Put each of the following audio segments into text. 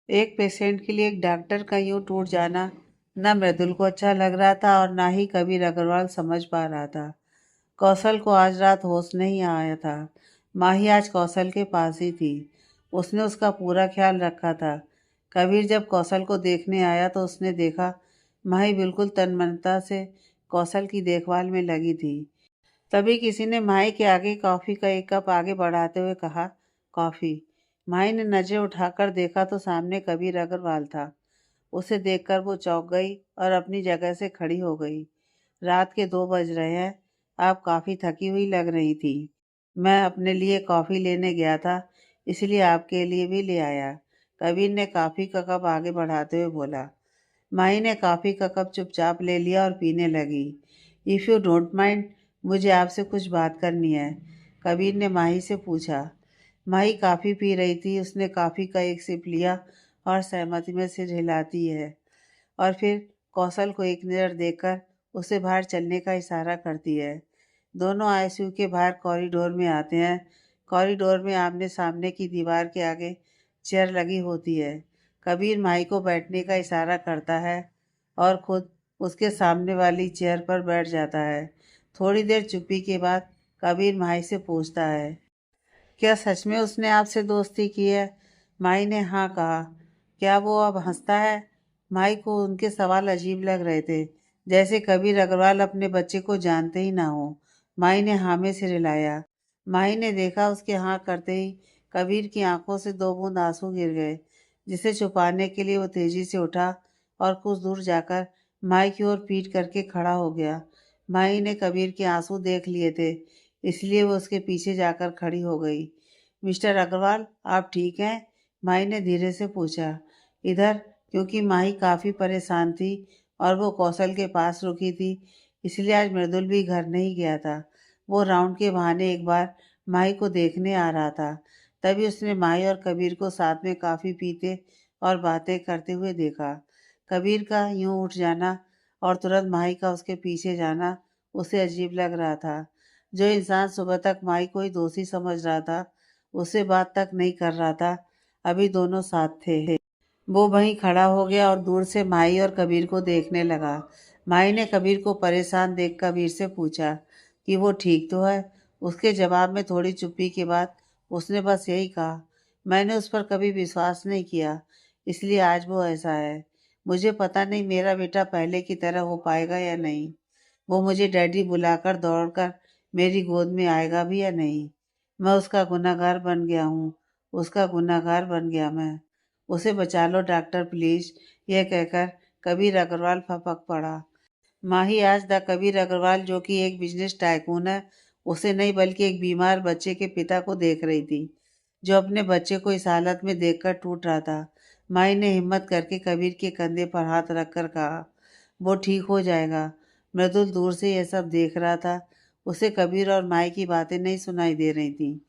एक पेशेंट के लिए एक डॉक्टर का यूं टूट जाना न मृदुल को अच्छा लग रहा था और ना ही कबीर अग्रवाल समझ पा रहा था। कौशल को आज रात होश नहीं आया था। माही आज कौशल के पास ही थी। उसने उसका पूरा ख्याल रखा था। कबीर जब कौशल को देखने आया तो उसने देखा माही बिल्कुल तन्मयता से कौशल की देखभाल में लगी थी। तभी किसी ने माही के आगे कॉफ़ी का एक कप आगे बढ़ाते हुए कहा, कॉफ़ी। माही ने नजरें उठाकर देखा तो सामने कबीर अग्रवाल था। उसे देखकर वो चौंक गई और अपनी जगह से खड़ी हो गई। रात के 2 बज रहे हैं। आप काफ़ी थकी हुई लग रही थी। मैं अपने लिए कॉफ़ी लेने गया था, इसलिए आपके लिए भी ले आया। कबीर ने कॉफ़ी का कप आगे बढ़ाते हुए बोला। माही ने कॉफ़ी का कप चुपचाप ले लिया और पीने लगी। इफ़ यू डोंट माइंड, मुझे आपसे कुछ बात करनी है, कबीर ने माही से पूछा। माही कॉफ़ी पी रही थी। उसने कॉफ़ी का एक सिप लिया और सहमति में सिर हिलाती है और फिर कौशल को एक नज़र देखकर उसे बाहर चलने का इशारा करती है। दोनों आईसीयू के बाहर कॉरिडोर में आते हैं। कॉरिडोर में आमने सामने की दीवार के आगे चेयर लगी होती है। कबीर माही को बैठने का इशारा करता है और खुद उसके सामने वाली चेयर पर बैठ जाता है। थोड़ी देर चुप्पी के बाद कबीर माही से पूछता है, क्या सच में उसने आपसे दोस्ती की है? माही ने हाँ कहा। क्या वो अब हंसता है? माही को उनके सवाल अजीब लग रहे थे, जैसे कबीर अग्रवाल अपने बच्चे को जानते ही ना हो। माही ने हाँ में सिर हिलाया। माही ने देखा उसके हाँ करते ही कबीर की आंखों से 2 बूंद आंसू गिर गए, जिसे छुपाने के लिए वो तेजी से उठा और कुछ दूर जाकर माही की ओर पीठ करके खड़ा हो गया। माही ने कबीर के आंसू देख लिए थे, इसलिए वो उसके पीछे जाकर खड़ी हो गई। मिस्टर अग्रवाल, आप ठीक हैं? माही ने धीरे से पूछा। इधर, क्योंकि माही काफ़ी परेशान थी और वो कौशल के पास रुकी थी, इसलिए आज मृदुल भी घर नहीं गया था। वो राउंड के बहाने एक बार माही को देखने आ रहा था। तभी उसने माही और कबीर को साथ में कॉफ़ी पीते और बातें करते हुए देखा। कबीर का यूं उठ जाना और तुरंत माही का उसके पीछे जाना उसे अजीब लग रहा था। जो इंसान सुबह तक माही को ही दोषी समझ रहा था, उससे बात तक नहीं कर रहा था, अभी दोनों साथ थे। वो वहीं खड़ा हो गया और दूर से माही और कबीर को देखने लगा। माही ने कबीर को परेशान देख कबीर से पूछा कि वो ठीक तो है। उसके जवाब में थोड़ी चुप्पी के बाद उसने बस यही कहा, मैंने उस पर कभी विश्वास नहीं किया, इसलिए आज वो ऐसा है। मुझे पता नहीं मेरा बेटा पहले की तरह हो पाएगा या नहीं। वो मुझे डैडी बुलाकर दौड़कर मेरी गोद में आएगा भी या नहीं। मैं उसका गुनहगार बन गया हूँ। उसका गुनहगार बन गया मैं। उसे बचा लो डॉक्टर प्लीज। यह कहकर कबीर अग्रवाल फपक पड़ा। माही आज द कबीर अग्रवाल, जो कि एक बिजनेस टाइकून है, उसे नहीं बल्कि एक बीमार बच्चे के पिता को देख रही थी, जो अपने बच्चे को इस हालत में देखकर टूट रहा था। माही ने हिम्मत करके कबीर के कंधे पर हाथ रखकर कहा, वो ठीक हो जाएगा। मृदुल दूर से यह सब देख रहा था। उसे कबीर और माही की बातें नहीं सुनाई दे रही थी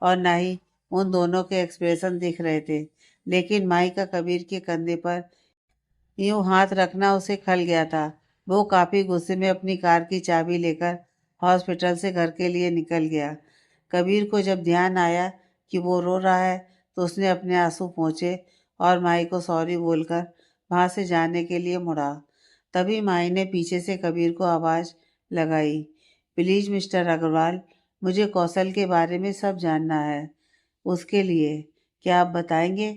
और ना ही उन दोनों के एक्सप्रेशन दिख रहे थे, लेकिन माही का कबीर के कंधे पर यूं हाथ रखना उसे खल गया था। वो काफी गुस्से में अपनी कार की चाबी लेकर हॉस्पिटल से घर के लिए निकल गया। कबीर को जब ध्यान आया कि वो रो रहा है, तो उसने अपने आंसू पोंछे और माई को सॉरी बोलकर वहां से जाने के लिए मुड़ा। तभी माई ने पीछे से कबीर को आवाज लगाई, प्लीज मिस्टर अग्रवाल, मुझे कौशल के बारे में सब जानना है। उसके लिए क्या आप बताएंगे?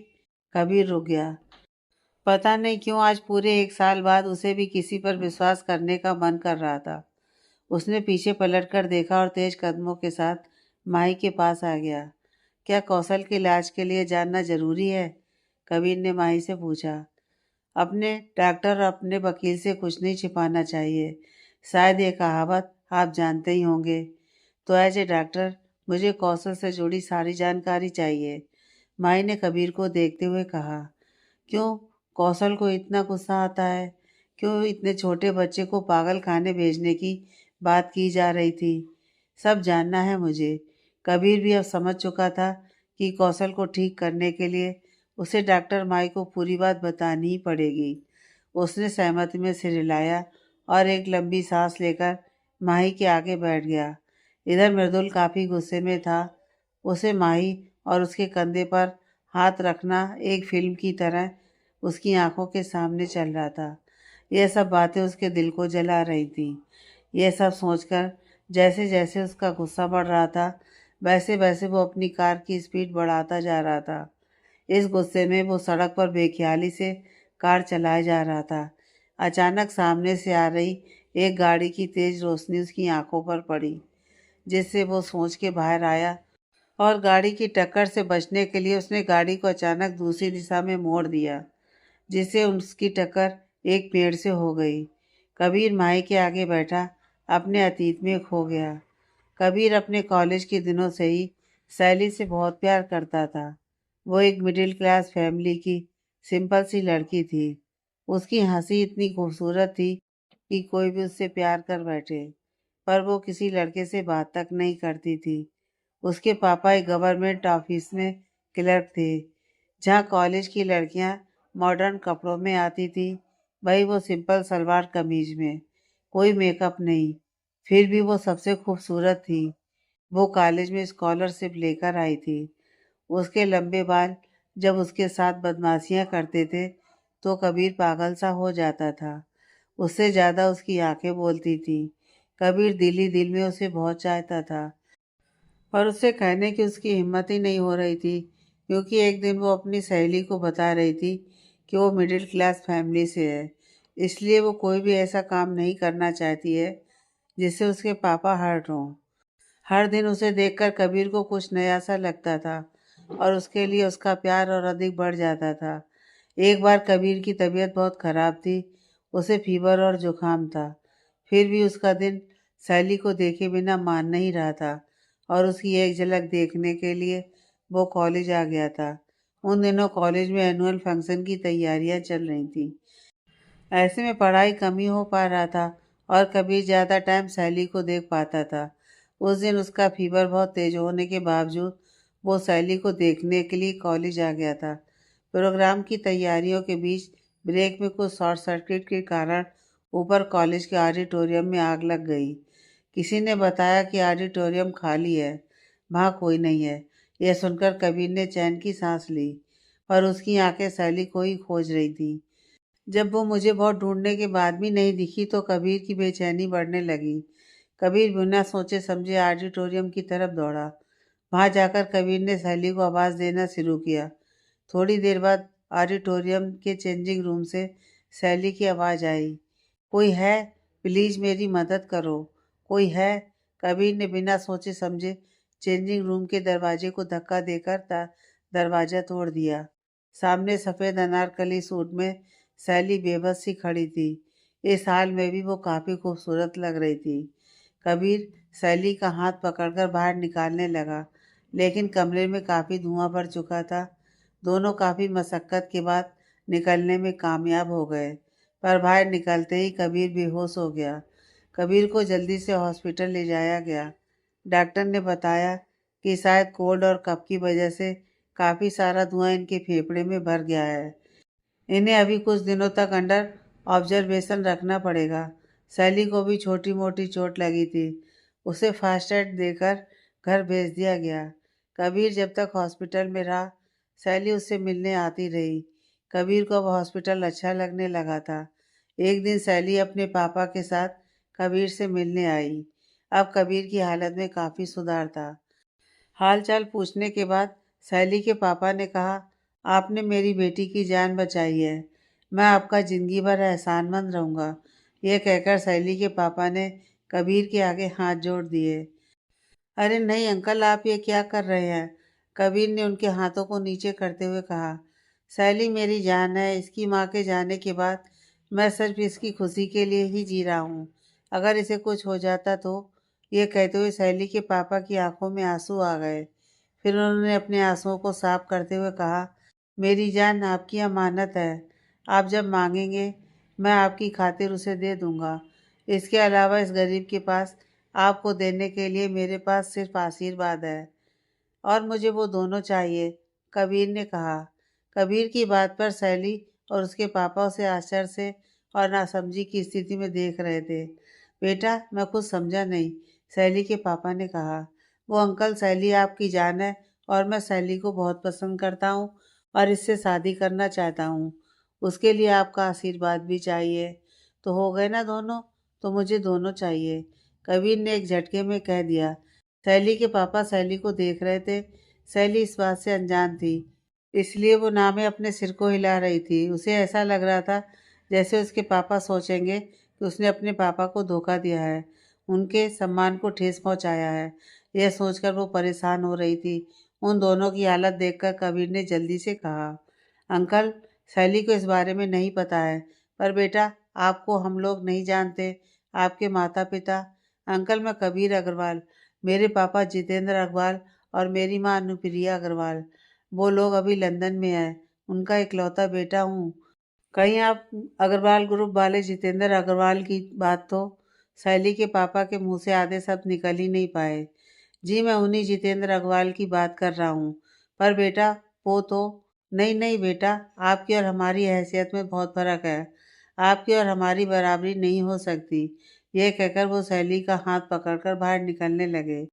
कबीर रुक गया। पता नहीं क्यों आज पूरे 1 साल बाद उसे भी किसी पर विश्वास करने का मन कर रहा था। उसने पीछे पलट कर देखा और तेज कदमों के साथ माही के पास आ गया। क्या कौशल के इलाज के लिए जानना जरूरी है? कबीर ने माही से पूछा। अपने डॉक्टर और अपने वकील से कुछ नहीं छिपाना चाहिए। शायद ये कहावत आप जानते ही होंगे। तो एज ए डॉक्टर मुझे कौशल से जुड़ी सारी जानकारी चाहिए, माही ने कबीर को देखते हुए कहा। क्यों? कौशल को इतना गुस्सा आता है? क्यों इतने छोटे बच्चे को पागल खाने भेजने की बात की जा रही थी? सब जानना है मुझे। कबीर भी अब समझ चुका था कि कौशल को ठीक करने के लिए उसे डॉक्टर माई को पूरी बात बतानी ही पड़ेगी। उसने सहमति में सिर हिलाया और एक लंबी सांस लेकर माही के आगे बैठ गया। इधर मृदुल काफी गुस्से में था। उसे माही और उसके कंधे पर हाथ रखना एक फिल्म की तरह उसकी आंखों के सामने चल रहा था। यह सब बातें उसके दिल को जला रही थीं। यह सब सोचकर जैसे जैसे उसका गुस्सा बढ़ रहा था, वैसे वैसे वो अपनी कार की स्पीड बढ़ाता जा रहा था। इस गुस्से में वो सड़क पर बेख्याली से कार चलाए जा रहा था। अचानक सामने से आ रही एक गाड़ी की तेज रोशनी उसकी आंखों पर पड़ी, जिससे वो सोच के बाहर आया और गाड़ी की टक्कर से बचने के लिए उसने गाड़ी को अचानक दूसरी दिशा में मोड़ दिया, जिससे उसकी टक्कर एक पेड़ से हो गई। कबीर माई के आगे बैठा अपने अतीत में खो गया। कबीर अपने कॉलेज के दिनों से ही सैली से बहुत प्यार करता था। वो एक मिडिल क्लास फैमिली की सिंपल सी लड़की थी। उसकी हंसी इतनी खूबसूरत थी कि कोई भी उससे प्यार कर बैठे, पर वो किसी लड़के से बात तक नहीं करती थी। उसके पापा एक गवर्नमेंट ऑफिस में क्लर्क थे। जहाँ कॉलेज की लड़कियाँ मॉडर्न कपड़ों में आती थी, वही वो सिंपल सलवार कमीज में, कोई मेकअप नहीं। फिर भी वो सबसे खूबसूरत थी। वो कॉलेज में स्कॉलरशिप लेकर आई थी। उसके लंबे बाल जब उसके साथ बदमाशियां करते थे तो कबीर पागल सा हो जाता था। उससे ज़्यादा उसकी आंखें बोलती थी। कबीर दिल ही दिल में उसे बहुत चाहता था, पर उसे कहने की उसकी हिम्मत ही नहीं हो रही थी, क्योंकि एक दिन वो अपनी सहेली को बता रही थी कि वो मिडिल क्लास फैमिली से है, इसलिए वो कोई भी ऐसा काम नहीं करना चाहती है जिससे उसके पापा हर्ट हों। हर दिन उसे देखकर कबीर को कुछ नया सा लगता था और उसके लिए उसका प्यार और अधिक बढ़ जाता था। एक बार कबीर की तबीयत बहुत खराब थी। उसे फीवर और जुकाम था। फिर भी उसका दिन सैली को देखे बिना मान नहीं रहा था और उसकी एक झलक देखने के लिए वो कॉलेज आ गया था। उन दिनों कॉलेज में एनुअल फंक्शन की तैयारियां चल रही थी। ऐसे में पढ़ाई कम ही हो पा रहा था और कबीर ज़्यादा टाइम सैली को देख पाता था। उस दिन उसका फीवर बहुत तेज होने के बावजूद वो सैली को देखने के लिए कॉलेज आ गया था। प्रोग्राम की तैयारियों के बीच ब्रेक में कुछ शॉर्ट सर्किट के कारण ऊपर कॉलेज के ऑडिटोरियम में आग लग गई। किसी ने बताया कि ऑडिटोरियम खाली है, वहाँ कोई नहीं है। यह सुनकर कबीर ने चैन की सांस ली, पर उसकी आंखें सैली को ही खोज रही थी। जब वो मुझे बहुत ढूंढने के बाद भी नहीं दिखी तो कबीर की बेचैनी बढ़ने लगी। कबीर बिना सोचे समझे ऑडिटोरियम की तरफ दौड़ा। वहां जाकर कबीर ने सहेली को आवाज़ देना शुरू किया। थोड़ी देर बाद ऑडिटोरियम के चेंजिंग रूम से सैली की आवाज़ आई, कोई है? प्लीज़ मेरी मदद करो। कोई है? कबीर ने बिना सोचे समझे चेंजिंग रूम के दरवाजे को धक्का देकर दरवाज़ा तोड़ दिया। सामने सफ़ेद अनारकली सूट में सैली बेबस सी खड़ी थी। इस हाल में भी वो काफ़ी खूबसूरत लग रही थी। कबीर सैली का हाथ पकड़कर बाहर निकालने लगा, लेकिन कमरे में काफ़ी धुआं भर चुका था। दोनों काफ़ी मशक्क़त के बाद निकलने में कामयाब हो गए, पर बाहर निकलते ही कबीर बेहोश हो गया। कबीर को जल्दी से हॉस्पिटल ले जाया गया। डॉक्टर ने बताया कि शायद कोल्ड और कफ की वजह से काफ़ी सारा धुआं इनके फेफड़े में भर गया है। इन्हें अभी कुछ दिनों तक अंडर ऑब्जर्वेशन रखना पड़ेगा। सैली को भी छोटी मोटी चोट लगी थी। उसे फास्ट एड देकर घर भेज दिया गया। कबीर जब तक हॉस्पिटल में रहा, सैली उससे मिलने आती रही। कबीर को अब हॉस्पिटल अच्छा लगने लगा था। एक दिन सैली अपने पापा के साथ कबीर से मिलने आई। अब कबीर की हालत में काफ़ी सुधार था। हाल चाल पूछने के बाद सैली के पापा ने कहा, आपने मेरी बेटी की जान बचाई है। मैं आपका ज़िंदगी भर एहसानमंद रहूँगा। यह कहकर सैली के पापा ने कबीर के आगे हाथ जोड़ दिए। अरे नहीं अंकल, आप ये क्या कर रहे हैं? कबीर ने उनके हाथों को नीचे करते हुए कहा। सैली मेरी जान है। इसकी माँ के जाने के बाद मैं सिर्फ इसकी खुशी के लिए ही जी रहा हूँ। अगर इसे कुछ हो जाता तो? ये कहते हुए सैली के पापा की आंखों में आंसू आ गए। फिर उन्होंने अपने आंसुओं को साफ करते हुए कहा, मेरी जान आपकी अमानत है। आप जब मांगेंगे मैं आपकी खातिर उसे दे दूंगा। इसके अलावा इस गरीब के पास आपको देने के लिए मेरे पास सिर्फ आशीर्वाद है, और मुझे वो दोनों चाहिए, कबीर ने कहा। कबीर की बात पर सैली और उसके पापा उसे आश्चर्य से और नासमझी की स्थिति में देख रहे थे। बेटा, मैं कुछ समझा नहीं, सैली के पापा ने कहा। वो अंकल, सैली आपकी जान है और मैं सैली को बहुत पसंद करता हूँ और इससे शादी करना चाहता हूँ। उसके लिए आपका आशीर्वाद भी चाहिए। तो हो गए ना दोनों? तो मुझे दोनों चाहिए, कबीर ने एक झटके में कह दिया। सैली के पापा सैली को देख रहे थे। सैली इस बात से अनजान थी, इसलिए वो नामे अपने सिर को हिला रही थी। उसे ऐसा लग रहा था जैसे उसके पापा सोचेंगे कि उसने अपने पापा को धोखा दिया है, उनके सम्मान को ठेस पहुंचाया है। यह सोचकर वो परेशान हो रही थी। उन दोनों की हालत देखकर कबीर ने जल्दी से कहा, अंकल, सैली को इस बारे में नहीं पता है, पर बेटा, आपको हम लोग नहीं जानते, आपके माता पिता। अंकल, मैं कबीर अग्रवाल, मेरे पापा जितेंद्र अग्रवाल और मेरी माँ अनुप्रिया अग्रवाल, वो लोग अभी लंदन में है, उनका इकलौता बेटा हूँ। कहीं आप अग्रवाल ग्रुप वाले जितेंद्र अग्रवाल की बात तो? सैली के पापा के मुंह से आधे शब्द निकल ही नहीं पाए। जी, मैं उन्हीं जितेंद्र अग्रवाल की बात कर रहा हूँ। पर बेटा, वो तो... नहीं नहीं बेटा, आपकी और हमारी हैसियत में बहुत फर्क है। आपकी और हमारी बराबरी नहीं हो सकती। यह कहकर वो सैली का हाथ पकड़कर बाहर निकलने लगे।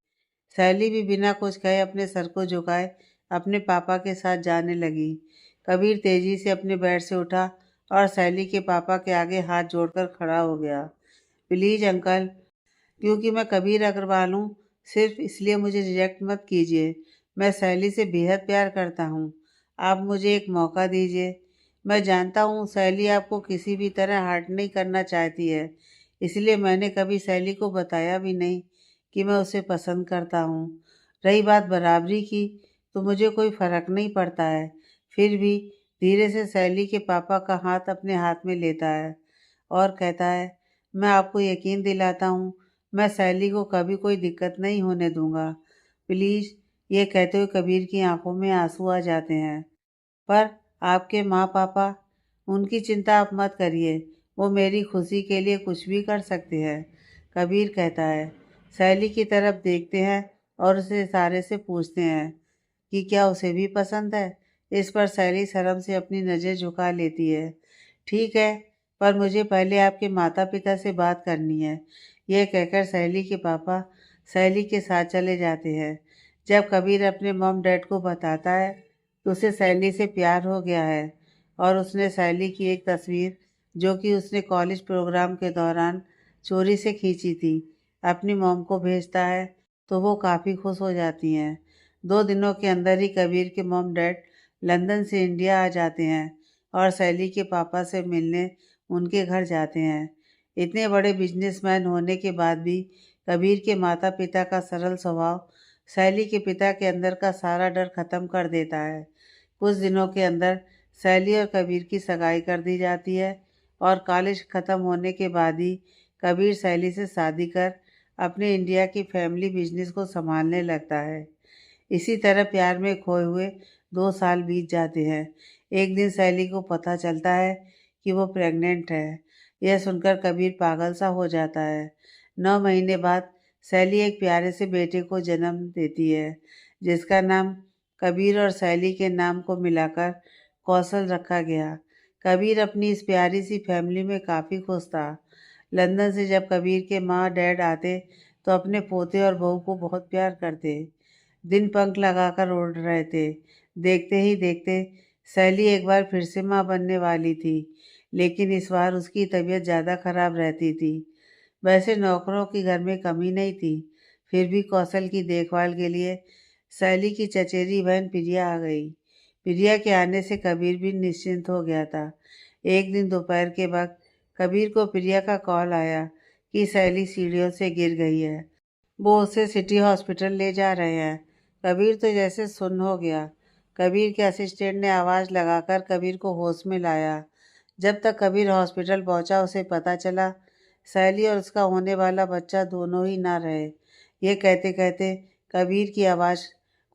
सैली भी बिना कुछ कहे अपने सर को झुकाए अपने पापा के साथ जाने लगी। कबीर तेजी से अपने बेड से उठा और सैली के पापा के आगे हाथ जोड़कर खड़ा हो गया। प्लीज अंकल, क्योंकि मैं कबीर अग्रवाल हूँ, सिर्फ इसलिए मुझे रिजेक्ट मत कीजिए। मैं सैली से बेहद प्यार करता हूँ। आप मुझे एक मौका दीजिए। मैं जानता हूँ सैली आपको किसी भी तरह हर्ट नहीं करना चाहती है, इसलिए मैंने कभी सैली को बताया भी नहीं कि मैं उसे पसंद करता हूँ। रही बात बराबरी की, तो मुझे कोई फ़र्क नहीं पड़ता है। फिर भी धीरे से सैली के पापा का हाथ अपने हाथ में लेता है और कहता है, मैं आपको यकीन दिलाता हूँ, मैं सैली को कभी कोई दिक्कत नहीं होने दूंगा। प्लीज़। ये कहते हुए कबीर की आंखों में आंसू आ जाते हैं। पर आपके माँ पापा, उनकी चिंता आप मत करिए, वो मेरी खुशी के लिए कुछ भी कर सकते हैं, कबीर कहता है। सैली की तरफ देखते हैं और उसे इशारे से पूछते हैं कि क्या उसे भी पसंद है। इस पर सैली शर्म से अपनी नज़र झुका लेती है। ठीक है, पर मुझे पहले आपके माता पिता से बात करनी है। यह कहकर सैली के पापा सैली के साथ चले जाते हैं। जब कबीर अपने मॉम डैड को बताता है तो उसे सैली से प्यार हो गया है और उसने सैली की एक तस्वीर, जो कि उसने कॉलेज प्रोग्राम के दौरान चोरी से खींची थी, अपनी मॉम को भेजता है, तो वो काफ़ी खुश हो जाती हैं। 2 दिनों के अंदर ही कबीर के मॉम डैड लंदन से इंडिया आ जाते हैं और सैली के पापा से मिलने उनके घर जाते हैं। इतने बड़े बिजनेसमैन होने के बाद भी कबीर के माता पिता का सरल स्वभाव सैली के पिता के अंदर का सारा डर खत्म कर देता है। कुछ दिनों के अंदर सैली और कबीर की सगाई कर दी जाती है और कॉलेज ख़त्म होने के बाद ही कबीर सैली से शादी कर अपने इंडिया की फैमिली बिजनेस को संभालने लगता है। इसी तरह प्यार में खोए हुए 2 साल बीत जाते हैं। एक दिन सैली को पता चलता है कि वो प्रेग्नेंट है। यह सुनकर कबीर पागल सा हो जाता है। 9 महीने बाद सैली एक प्यारे से बेटे को जन्म देती है, जिसका नाम कबीर और सैली के नाम को मिलाकर कौशल रखा गया। कबीर अपनी इस प्यारी सी फैमिली में काफ़ी खुश था। लंदन से जब कबीर के माँ डैड आते तो अपने पोते और बहू को बहुत प्यार करते। दिन पंख लगाकर उड़ रहे थे। देखते ही देखते सैली एक बार फिर से माँ बनने वाली थी, लेकिन इस बार उसकी तबीयत ज़्यादा खराब रहती थी। वैसे नौकरों की घर में कमी नहीं थी, फिर भी कौशल की देखभाल के लिए सैली की चचेरी बहन प्रिया आ गई। प्रिया के आने से कबीर भी निश्चिंत हो गया था। एक दिन दोपहर के वक्त कबीर को प्रिया का कॉल आया कि सैली सीढ़ियों से गिर गई है, वो उसे सिटी हॉस्पिटल ले जा रहे हैं। कबीर तो जैसे सुन्न हो गया। कबीर के असिस्टेंट ने आवाज़ लगाकर कबीर को होश में लाया। जब तक कबीर हॉस्पिटल पहुंचा, उसे पता चला सैली और उसका होने वाला बच्चा दोनों ही ना रहे। ये कहते कहते कबीर की आवाज़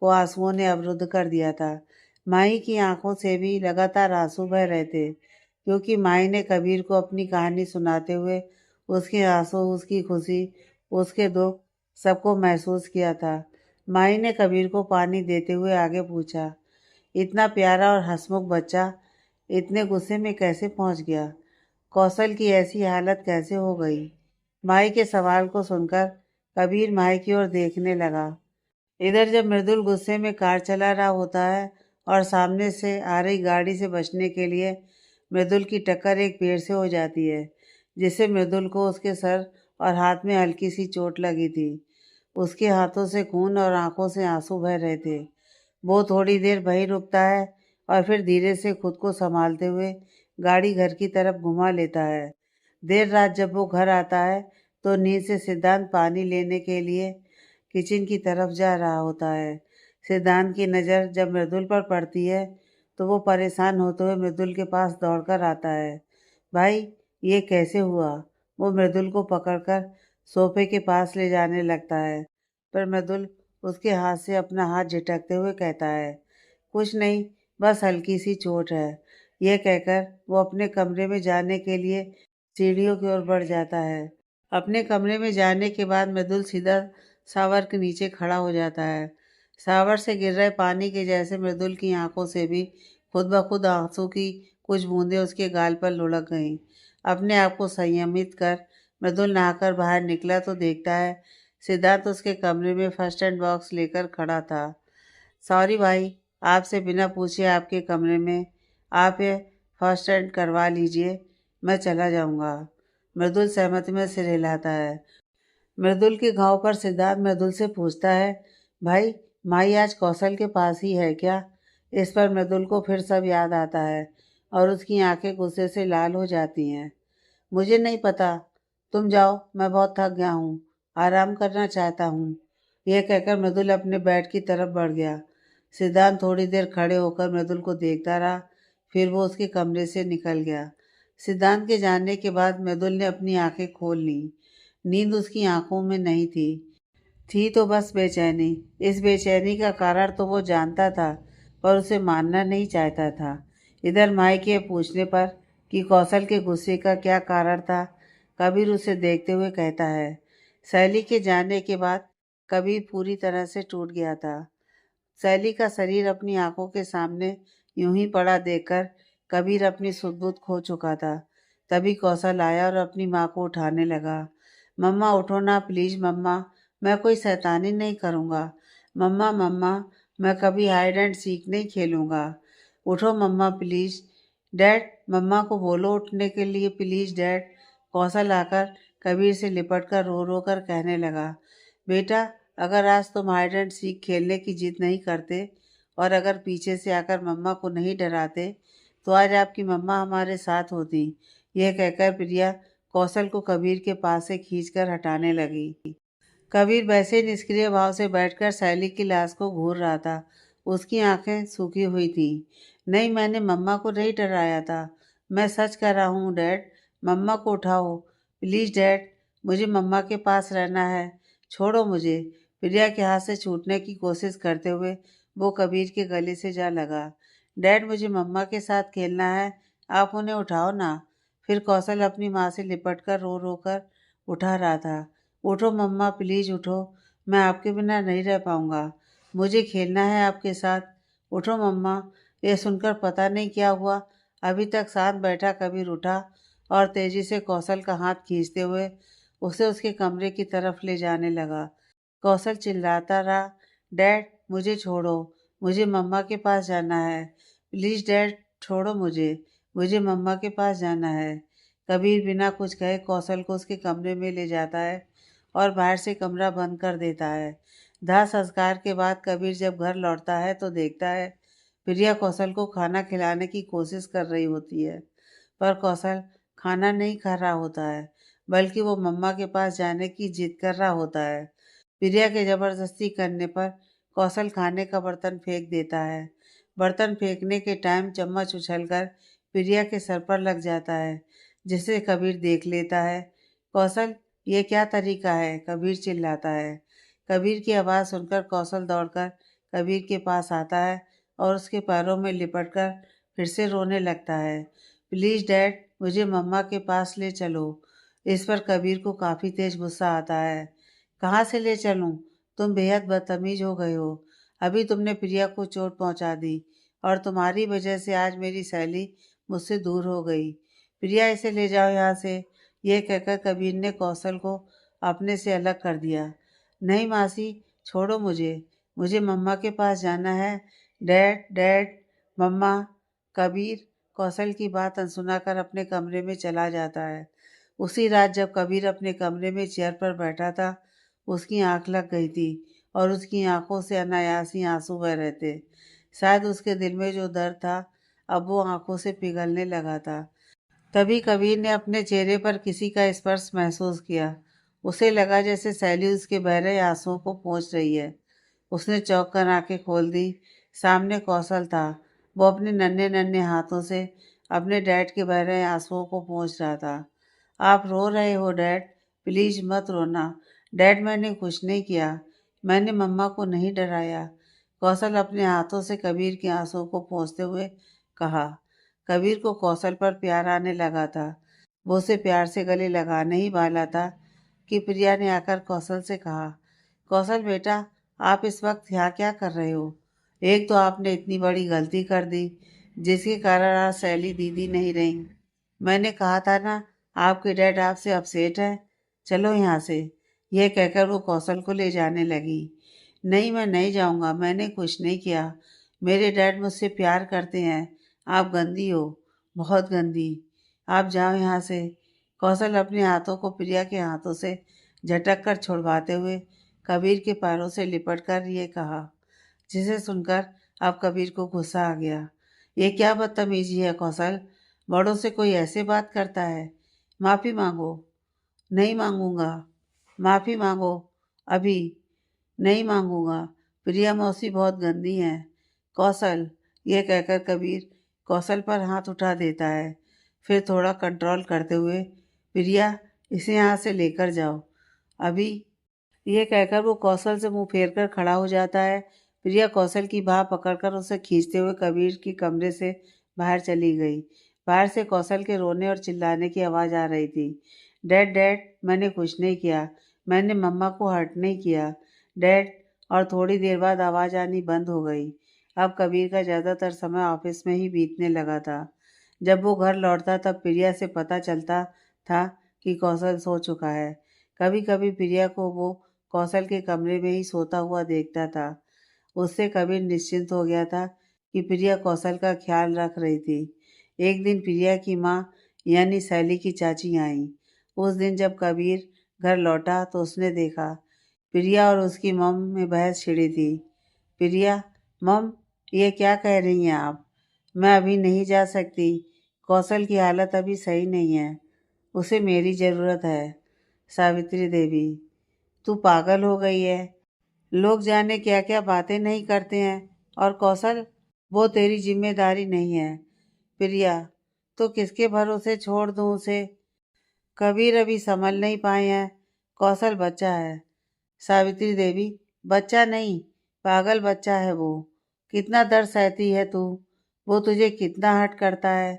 को आंसुओं ने अवरुद्ध कर दिया था। माही की आंखों से भी लगातार आंसू बह रहे थे, क्योंकि माही ने कबीर को अपनी कहानी सुनाते हुए उसके आंसू, उसकी खुशी, उसके दुख सबको महसूस किया था। माही ने कबीर को पानी देते हुए आगे पूछा, इतना प्यारा और हंसमुख बच्चा इतने गुस्से में कैसे पहुंच गया? कौशल की ऐसी हालत कैसे हो गई? माही के सवाल को सुनकर कबीर माही की ओर देखने लगा। इधर जब मृदुल गुस्से में कार चला रहा होता है और सामने से आ रही गाड़ी से बचने के लिए मृदुल की टक्कर एक पेड़ से हो जाती है, जिससे मृदुल को उसके सर और हाथ में हल्की सी चोट लगी थी। उसके हाथों से खून और आंखों से आंसू बह रहे थे। वो थोड़ी देर वहीं रुकता है और फिर धीरे से खुद को संभालते हुए गाड़ी घर की तरफ घुमा लेता है। देर रात जब वो घर आता है तो नींद से सिद्धांत पानी लेने के लिए किचन की तरफ जा रहा होता है। सिद्धांत की नज़र जब मृदुल पर पड़ती है तो वो परेशान होते हुए मृदुल के पास दौड़कर आता है। भाई, ये कैसे हुआ? वो मृदुल को पकड़कर सोफे के पास ले जाने लगता है, पर मृदुल उसके हाथ से अपना हाथ झटकते हुए कहता है, कुछ नहीं, बस हल्की सी चोट है। यह कहकर वो अपने कमरे में जाने के लिए सीढ़ियों की ओर बढ़ जाता है। अपने कमरे में जाने के बाद मृदुल सीधा शावर के नीचे खड़ा हो जाता है। शावर से गिर रहे पानी के जैसे मृदुल की आंखों से भी खुद ब खुद आंसू की कुछ बूंदें उसके गाल पर लुढ़क गईं। अपने आप को संयमित कर मृदुल नहाकर बाहर निकला तो देखता है सिद्धार्थ उसके कमरे में फर्स्ट एड बॉक्स लेकर खड़ा था। सॉरी भाई, आपसे बिना पूछे आपके कमरे में आप ये फर्स्ट एड करवा लीजिए, मैं चला जाऊंगा। मृदुल सहमति में सिर हिलाता है। मृदुल के घाव पर सिद्धार्थ मृदुल से पूछता है, भाई, माई आज कौशल के पास ही है क्या? इस पर मृदुल को फिर सब याद आता है और उसकी आंखें गुस्से से लाल हो जाती हैं। मुझे नहीं पता, तुम जाओ, मैं बहुत थक गया हूँ, आराम करना चाहता हूँ। यह कहकर मृदुल अपने बेड की तरफ बढ़ गया। सिद्धांत थोड़ी देर खड़े होकर मृदुल को देखता रहा, फिर वो उसके कमरे से निकल गया। सिद्धांत के जाने के बाद मृदुल ने अपनी आंखें खोल ली। नींद उसकी आंखों में नहीं थी तो बस बेचैनी। इस बेचैनी का कारण तो वो जानता था, पर उसे मानना नहीं चाहता था। इधर माई के पूछने पर कि कौशल के गुस्से का क्या कारण था, कबीर उसे देखते हुए कहता है, सैली के जाने के बाद कबीर पूरी तरह से टूट गया था। सैली का शरीर अपनी आंखों के सामने यूं ही पड़ा देखकर कबीर अपनी सुध-बुध खो चुका था। तभी कौशल आया और अपनी माँ को उठाने लगा। मम्मा उठो ना प्लीज मम्मा, मैं कोई शैतानी नहीं करूँगा। मम्मा मम्मा, मैं कभी हाइड एंड सीक नहीं खेलूँगा। उठो मम्मा प्लीज। डैड, मम्मा को बोलो उठने के लिए प्लीज डैड। कौशल आकर कबीर से लिपट कर रो रो कर कहने लगा, बेटा, अगर आज तुम हाइड एंड सीक खेलने की जिद नहीं करते और अगर पीछे से आकर मम्मा को नहीं डराते तो आज आपकी मम्मा हमारे साथ होती। यह कहकर प्रिया कौशल को कबीर के पास से खींचकर हटाने लगी। कबीर वैसे निष्क्रिय भाव से बैठकर सैली की लाश को घूर रहा था। उसकी आंखें सूखी हुई थी। नहीं, मैंने मम्मा को नहीं डराया था, मैं सच कह रहा हूँ डैड। मम्मा को उठाओ प्लीज डैड, मुझे मम्मा के पास रहना है, छोड़ो मुझे। प्रिया के हाथ से छूटने की कोशिश करते हुए वो कबीर के गले से जा लगा। डैड, मुझे मम्मा के साथ खेलना है, आप उन्हें उठाओ ना। फिर कौशल अपनी माँ से लिपट कर रो रो कर उठा रहा था। उठो मम्मा प्लीज उठो, मैं आपके बिना नहीं रह पाऊंगा, मुझे खेलना है आपके साथ। उठो मम्मा। यह सुनकर पता नहीं क्या हुआ, अभी तक शांत बैठा कबीर उठा और तेजी से कौशल का हाथ खींचते हुए उसे उसके कमरे की तरफ ले जाने लगा। कौशल चिल्लाता रहा, डैड मुझे छोड़ो, मुझे मम्मा के पास जाना है, प्लीज डैड छोड़ो मुझे, मुझे मम्मा के पास जाना है। कबीर बिना कुछ कहे कौशल को उसके कमरे में ले जाता है और बाहर से कमरा बंद कर देता है। दाह संस्कार के बाद कबीर जब घर लौटता है तो देखता है प्रिया कौशल को खाना खिलाने की कोशिश कर रही होती है, पर कौशल खाना नहीं खा रहा होता है, बल्कि वो मम्मा के पास जाने की जिद कर रहा होता है। प्रिया के जबरदस्ती करने पर कौशल खाने का बर्तन फेंक देता है। बर्तन फेंकने के टाइम चम्मच उछलकर प्रिया के सर पर लग जाता है, जिसे कबीर देख लेता है। कौशल, ये क्या तरीका है? कबीर चिल्लाता है। कबीर की आवाज़ सुनकर कौशल दौड़कर कबीर के पास आता है और उसके पैरों में लिपटकर फिर से रोने लगता है। प्लीज़ डैड, मुझे मम्मा के पास ले चलो। इस पर कबीर को काफ़ी तेज गुस्सा आता है। कहाँ से ले चलूँ? तुम बेहद बदतमीज हो गए हो। अभी तुमने प्रिया को चोट पहुँचा दी और तुम्हारी वजह से आज मेरी सहेली मुझसे दूर हो गई। प्रिया, इसे ले जाओ यहाँ से। यह कहकर कबीर ने कौशल को अपने से अलग कर दिया। नहीं मासी, छोड़ो मुझे, मुझे मम्मा के पास जाना है। डैड डैड मम्मा। कबीर कौशल की बात अनसुना कर अपने कमरे में चला जाता है। उसी रात जब कबीर अपने कमरे में चेयर पर बैठा था, उसकी आंख लग गई थी और उसकी आंखों से अनायास ही आंसू बह रहे थे। शायद उसके दिल में जो दर्द था अब वो आंखों से पिघलने लगा था। तभी कबीर ने अपने चेहरे पर किसी का स्पर्श महसूस किया। उसे लगा जैसे सैली उसके बहरे आंसुओं को पोंछ रही है। उसने चौंक कर आंखें खोल दी। सामने कौशल था। वो अपने नन्हे नन्हे हाथों से अपने डैड के बह रहे आंसुओं को पोंछ रहा था। आप रो रहे हो डैड, प्लीज मत रोना। डैड मैंने कुछ नहीं किया, मैंने मम्मा को नहीं डराया। कौशल अपने हाथों से कबीर के आंसुओं को पोंछते हुए कहा। कबीर को कौशल पर प्यार आने लगा था। वो उसे प्यार से गले लगाने ही वाला था कि प्रिया ने आकर कौशल से कहा, कौशल बेटा, आप इस वक्त यहाँ क्या कर रहे हो? एक तो आपने इतनी बड़ी गलती कर दी जिसके कारण आज सैली दीदी नहीं रही। मैंने कहा था ना, आपके डैड आपसे अपसेट है। चलो यहाँ से। यह कहकर वो कौशल को ले जाने लगी। नहीं, मैं नहीं जाऊँगा, मैंने कुछ नहीं किया। मेरे डैड मुझसे प्यार करते हैं। आप गंदी हो, बहुत गंदी। आप जाओ यहाँ से। कौशल अपने हाथों को प्रिया के हाथों से झटक कर छुड़वाते हुए कबीर के पैरों से लिपट कर ये कहा, जिसे सुनकर अब कबीर को गुस्सा आ गया। ये क्या बदतमीजी है कौशल? बड़ों से कोई ऐसे बात करता है? माफ़ी मांगो। नहीं मांगूंगा। माफ़ी मांगो। अभी नहीं मांगूंगा। प्रिया मौसी बहुत गंदी हैं। कौशल, ये कहकर कबीर कौशल पर हाथ उठा देता है। फिर थोड़ा कंट्रोल करते हुए, प्रिया, इसे यहाँ से लेकर जाओ अभी। ये कहकर वो कौशल से मुंह फेर कर खड़ा हो जाता है। प्रिया कौशल की बाह पकड़कर उसे खींचते हुए कबीर के कमरे से बाहर चली गई। बाहर से कौशल के रोने और चिल्लाने की आवाज़ आ रही थी। डैड डैड, मैंने कुछ नहीं किया, मैंने मम्मा को हर्ट नहीं किया डैड। और थोड़ी देर बाद आवाज़ आनी बंद हो गई। अब कबीर का ज़्यादातर समय ऑफिस में ही बीतने लगा था। जब वो घर लौटता तब प्रिया से पता चलता था कि कौशल सो चुका है। कभी कभी प्रिया को वो कौशल के कमरे में ही सोता हुआ देखता था। उससे कबीर निश्चिंत हो गया था कि प्रिया कौशल का ख्याल रख रही थी। एक दिन प्रिया की माँ यानी सैली की चाची आई। उस दिन जब कबीर घर लौटा तो उसने देखा प्रिया और उसकी मम में बहस छिड़ी थी। प्रिया, मम, ये क्या कह रही हैं आप? मैं अभी नहीं जा सकती। कौशल की हालत अभी सही नहीं है। उसे मेरी ज़रूरत है। सावित्री देवी, तू पागल हो गई है। लोग जाने क्या क्या बातें नहीं करते हैं। और कौशल, वो तेरी जिम्मेदारी नहीं है। प्रिया, तो किसके भरोसे छोड़ दूँ उसे? कबीर अभी संभल नहीं पाए हैं। कौशल बच्चा है। सावित्री देवी, बच्चा नहीं, पागल बच्चा है वो। कितना दर्द सहती है तू। वो तुझे कितना हर्ट करता है।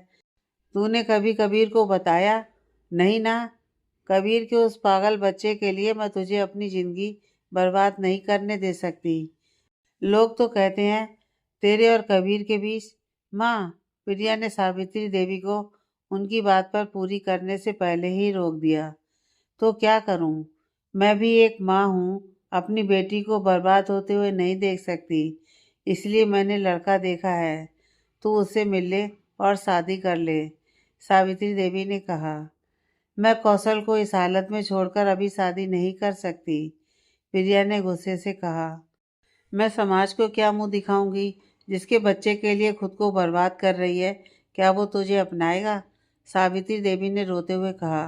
तूने कभी कबीर को बताया? नहीं ना। कबीर के उस पागल बच्चे के लिए मैं तुझे अपनी ज़िंदगी बर्बाद नहीं करने दे सकती। लोग तो कहते हैं तेरे और कबीर के बीच। माँ, प्रिया ने सावित्री देवी को उनकी बात पर पूरी करने से पहले ही रोक दिया। तो क्या करूँ? मैं भी एक माँ हूँ, अपनी बेटी को बर्बाद होते हुए नहीं देख सकती। इसलिए मैंने लड़का देखा है। तू उससे मिल ले और शादी कर ले। सावित्री देवी ने कहा। मैं कौशल को इस हालत में छोड़कर अभी शादी नहीं कर सकती। प्रिया ने गुस्से से कहा। मैं समाज को क्या मुंह दिखाऊंगी? जिसके बच्चे के लिए खुद को बर्बाद कर रही है, क्या वो तुझे अपनाएगा? सावित्री देवी ने रोते हुए कहा।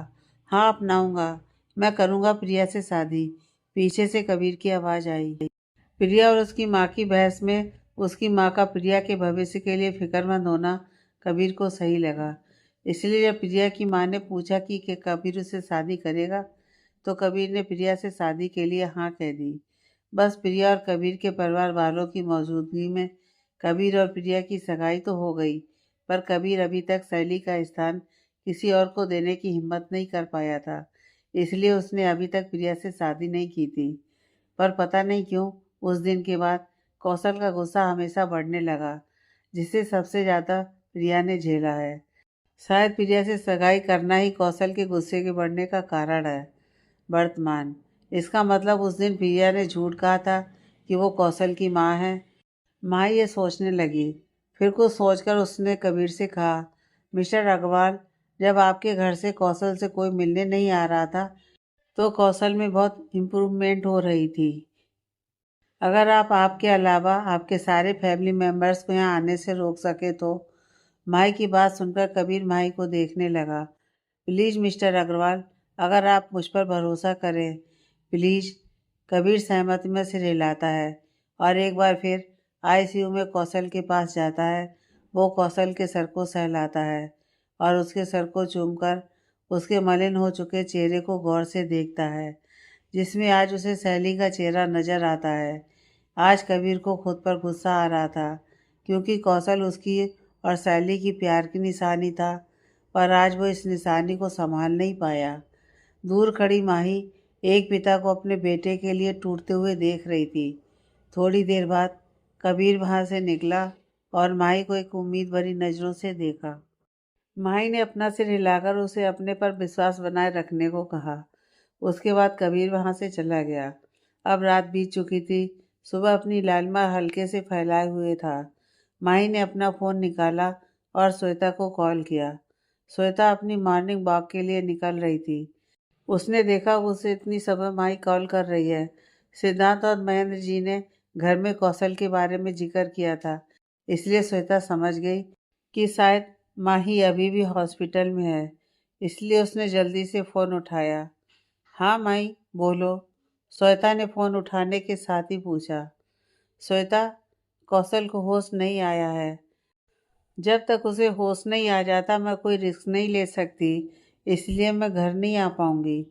हाँ, अपनाऊंगा। मैं करूंगा प्रिया से शादी। पीछे से कबीर की आवाज़ आई। प्रिया और उसकी माँ की बहस में उसकी माँ का प्रिया के भविष्य के लिए फिक्रमंद होना कबीर को सही लगा। इसलिए जब प्रिया की माँ ने पूछा कि कबीर उससे शादी करेगा, तो कबीर ने प्रिया से शादी के लिए हाँ कह दी। बस प्रिया और कबीर के परिवार वालों की मौजूदगी में कबीर और प्रिया की सगाई तो हो गई, पर कबीर अभी तक शैली का स्थान किसी और को देने की हिम्मत नहीं कर पाया था। इसलिए उसने अभी तक प्रिया से शादी नहीं की थी। पर पता नहीं क्यों उस दिन के बाद कौशल का गुस्सा हमेशा बढ़ने लगा, जिसे सबसे ज़्यादा प्रिया ने झेला है। शायद प्रिया से सगाई करना ही कौशल के गुस्से के बढ़ने का कारण है। वर्तमान, इसका मतलब उस दिन प्रिया ने झूठ कहा था कि वो कौशल की माँ है। माही ये सोचने लगी। फिर कुछ सोचकर उसने कबीर से कहा, मिस्टर अग्रवाल, जब आपके घर से कौशल से कोई मिलने नहीं आ रहा था तो कौशल में बहुत इम्प्रूवमेंट हो रही थी। अगर आप आपके अलावा आपके सारे फैमिली मेम्बर्स को यहाँ आने से रोक सके तो। माही की बात सुनकर कबीर माही को देखने लगा। प्लीज़ मिस्टर अग्रवाल, अगर आप मुझ पर भरोसा करें, प्लीज़। कबीर सहमति में सिर हिलाता है और एक बार फिर आईसीयू में कौशल के पास जाता है। वो कौशल के सर को सहलाता है और उसके सर को चूमकर उसके मलिन हो चुके चेहरे को गौर से देखता है, जिसमें आज उसे सहेली का चेहरा नजर आता है। आज कबीर को खुद पर गुस्सा आ रहा था, क्योंकि कौशल उसकी और सहेली की प्यार की निशानी था, पर आज वो इस निशानी को संभाल नहीं पाया। दूर खड़ी माही एक पिता को अपने बेटे के लिए टूटते हुए देख रही थी। थोड़ी देर बाद कबीर वहां से निकला और माही को एक उम्मीद भरी नज़रों से देखा। माही ने अपना सिर हिलाकर उसे अपने पर विश्वास बनाए रखने को कहा। उसके बाद कबीर वहां से चला गया। अब रात बीत चुकी थी। सुबह अपनी लालिमा हल्के से फैलाए हुए था। माही ने अपना फ़ोन निकाला और श्वेता को कॉल किया। श्वेता अपनी मॉर्निंग वॉक के लिए निकल रही थी। उसने देखा उसे इतनी सुबह माही कॉल कर रही है। सिद्धांत और महेंद्र जी ने घर में कौशल के बारे में जिक्र किया था, इसलिए श्वेता समझ गई कि शायद माही अभी भी हॉस्पिटल में है। इसलिए उसने जल्दी से फ़ोन उठाया। हाँ माही, बोलो। श्वेता ने फ़ोन उठाने के साथ ही पूछा। श्वेता, कौशल को होश नहीं आया है। जब तक उसे होश नहीं आ जाता मैं कोई रिस्क नहीं ले सकती, इसलिए मैं घर नहीं आ पाऊंगी।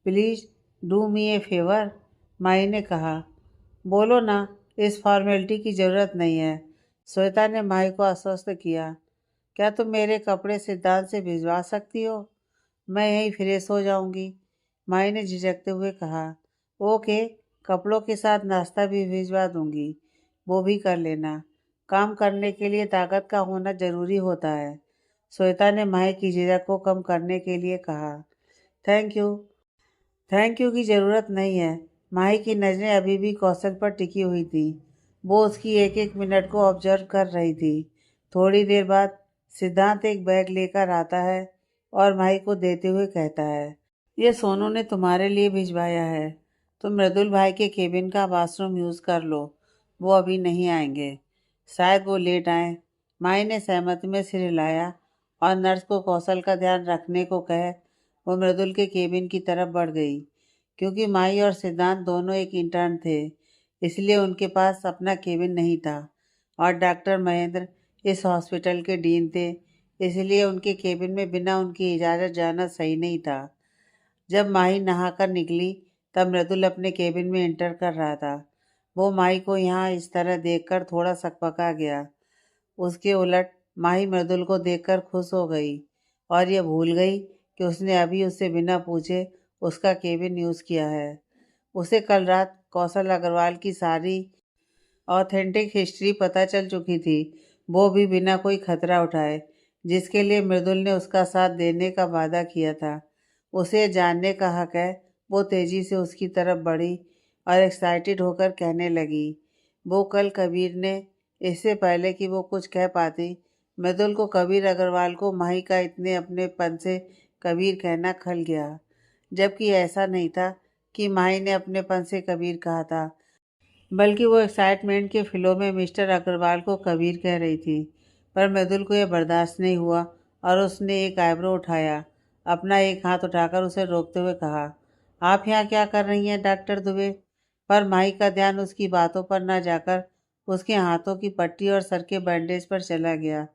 Please do me a favour, माई ने कहा। बोलो ना, इस फॉर्मेलिटी की ज़रूरत नहीं है। श्वेता ने माई को आश्वस्त किया। क्या तुम मेरे कपड़े सिद्धांत से भिजवा सकती हो? मैं यहीं फ्रेश हो जाऊंगी, माई ने झिझकते हुए कहा। ओके, कपड़ों के साथ नाश्ता भी भिजवा दूंगी, वो भी कर लेना। काम करने के लिए ताकत का होना जरूरी होता है, श्वेता ने माई की झिझक को कम करने के लिए कहा। Thank you. थैंक यू की ज़रूरत नहीं है। माही की नज़रें अभी भी कौशल पर टिकी हुई थी। वो उसकी एक एक मिनट को ऑब्जर्व कर रही थी। थोड़ी देर बाद सिद्धांत एक बैग लेकर आता है और माही को देते हुए कहता है, ये सोनू ने तुम्हारे लिए भिजवाया है। तुम मृदुल भाई के केबिन का वॉशरूम यूज़ कर लो, वो अभी नहीं आएंगे, शायद वो लेट आए। माई ने सहमति में सिर हिलाया और नर्स को कौशल का ध्यान रखने को कह वो मृदुल के केबिन की तरफ बढ़ गई। क्योंकि माई और सिद्धांत दोनों एक इंटर्न थे, इसलिए उनके पास अपना केबिन नहीं था और डॉक्टर महेंद्र इस हॉस्पिटल के डीन थे, इसलिए उनके केबिन में बिना उनकी इजाज़त जाना सही नहीं था। जब माही नहाकर निकली तब मृदुल अपने केबिन में एंटर कर रहा था। वो माही को यहाँ इस तरह देखकर थोड़ा सकपका गया। उसके उलट माही मृदुल को देखकर खुश हो गई और यह भूल गई कि उसने अभी उससे बिना पूछे उसका केबिन यूज़ किया है। उसे कल रात कौशल अग्रवाल की सारी ऑथेंटिक हिस्ट्री पता चल चुकी थी, वो भी बिना कोई खतरा उठाए, जिसके लिए मृदुल ने उसका साथ देने का वादा किया था। उसे जानने का हक है। वो तेज़ी से उसकी तरफ बढ़ी और एक्साइटेड होकर कहने लगी, वो कल कबीर ने, इससे पहले कि वो कुछ कह पाती, मृदुल को कबीर अग्रवाल को माही का इतने अपनेपन से कबीर कहना खल गया, जबकि ऐसा नहीं था कि माही ने अपनेपन से कबीर कहा था, बल्कि वो एक्साइटमेंट के फिलो में मिस्टर अग्रवाल को कबीर कह रही थी। पर मृदुल को यह बर्दाश्त नहीं हुआ और उसने एक आईब्रो उठाया। अपना एक हाथ उठाकर उसे रोकते हुए कहा, आप यहाँ क्या कर रही हैं डॉक्टर दुबे? पर माही का ध्यान उसकी बातों पर न जाकर उसके हाथों की पट्टी और सर के बैंडेज पर चला गया।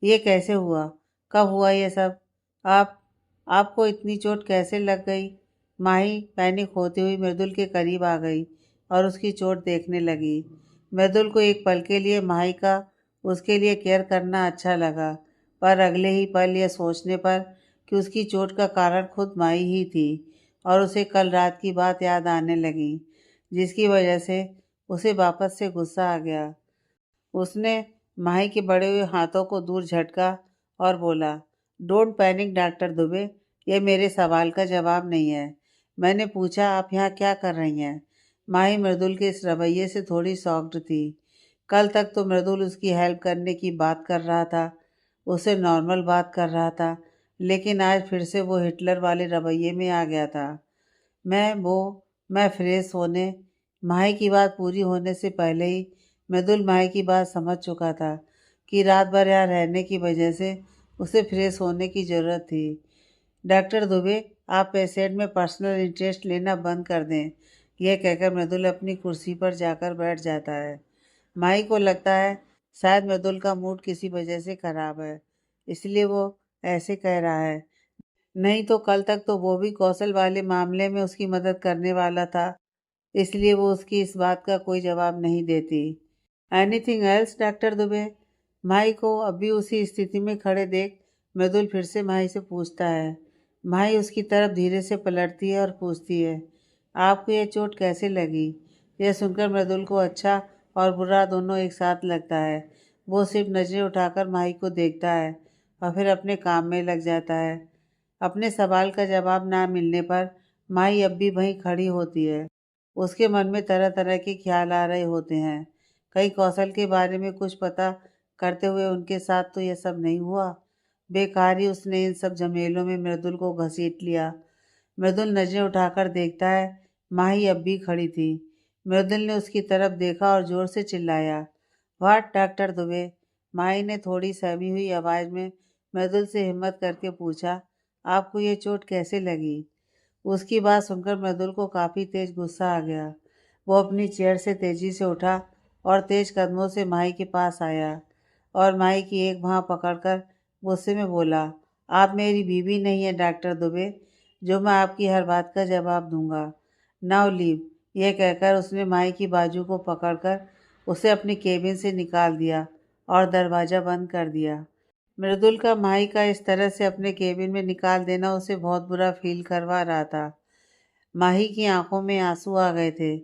ये कैसे हुआ? कब हुआ ये सब? आप आपको इतनी चोट कैसे लग गई? माही पैनिक होती हुई मृदुल के करीब आ गई और उसकी चोट देखने लगी। मृदुल को एक पल के लिए माही का उसके लिए केयर करना अच्छा लगा, पर अगले ही पल यह सोचने पर कि उसकी चोट का कारण खुद माही ही थी और उसे कल रात की बात याद आने लगी, जिसकी वजह से उसे वापस से गुस्सा आ गया। उसने माही के बड़े हुए हाथों को दूर झटका और बोला, डोंट पैनिक डॉक्टर दुबे, ये मेरे सवाल का जवाब नहीं है। मैंने पूछा आप यहाँ क्या कर रही हैं? माही मृदुल के इस रवैये से थोड़ी शॉक्ड थी, कल तक तो मृदुल उसकी हेल्प करने की बात कर रहा था, उससे नॉर्मल बात कर रहा था, लेकिन आज फिर से वो हिटलर वाले रवैये में आ गया था। मैं वो मैं फ्रेश होने माही की बात पूरी होने से पहले ही मृदुल माही की बात समझ चुका था कि रात भर यहाँ रहने की वजह से उसे फ्रेश होने की ज़रूरत थी। डॉक्टर दुबे, आप पेशेंट में पर्सनल इंटरेस्ट लेना बंद कर दें। यह कहकर मृदुल अपनी कुर्सी पर जाकर बैठ जाता है। माही को लगता है शायद मृदुल का मूड किसी वजह से खराब है, इसलिए वो ऐसे कह रहा है। नहीं तो कल तक तो वो भी कौशल वाले मामले में उसकी मदद करने वाला था, इसलिए वो उसकी इस बात का कोई जवाब नहीं देती। Anything else doctor Dubey? Mahi को अभी उसी स्थिति में खड़े देख मृदुल फिर से माही से पूछता है। माही उसकी तरफ धीरे से पलटती है और पूछती है, आपको यह चोट कैसे लगी? यह सुनकर मृदुल को अच्छा और बुरा दोनों एक साथ लगता है। वो सिर्फ नज़रें उठाकर माही को देखता है और फिर अपने काम में लग जाता है। अपने सवाल का जवाब ना मिलने पर माही अब भी वहीं खड़ी होती है। उसके मन में तरह तरह के ख्याल आ रहे होते हैं। कहीं कौशल के बारे में कुछ पता करते हुए उनके साथ तो यह सब नहीं हुआ। बेकार ही उसने इन सब झमेलों में मृदुल को घसीट लिया। मृदुल नजरें उठाकर देखता है, माही अब भी खड़ी थी। मृदुल ने उसकी तरफ देखा और जोर से चिल्लाया, वाट डॉक्टर दुबे? माही ने थोड़ी सहमी हुई आवाज में मृदुल से हिम्मत करके पूछा, आपको ये चोट कैसे लगी? उसकी बात सुनकर मृदुल को काफ़ी तेज गुस्सा आ गया। वो अपनी चेयर से तेजी से उठा और तेज कदमों से माही के पास आया और माही की एक बाँह पकड़कर गुस्से में बोला, आप मेरी बीवी नहीं है डॉक्टर दुबे, जो मैं आपकी हर बात का जवाब दूंगा। Now leave. यह कहकर उसने माही की बाजू को पकड़कर उसे अपनी केबिन से निकाल दिया और दरवाज़ा बंद कर दिया। मृदुल का माही का इस तरह से अपने केबिन में निकाल देना उसे बहुत बुरा फील करवा रहा था। माही की आंखों में आंसू आ गए थे।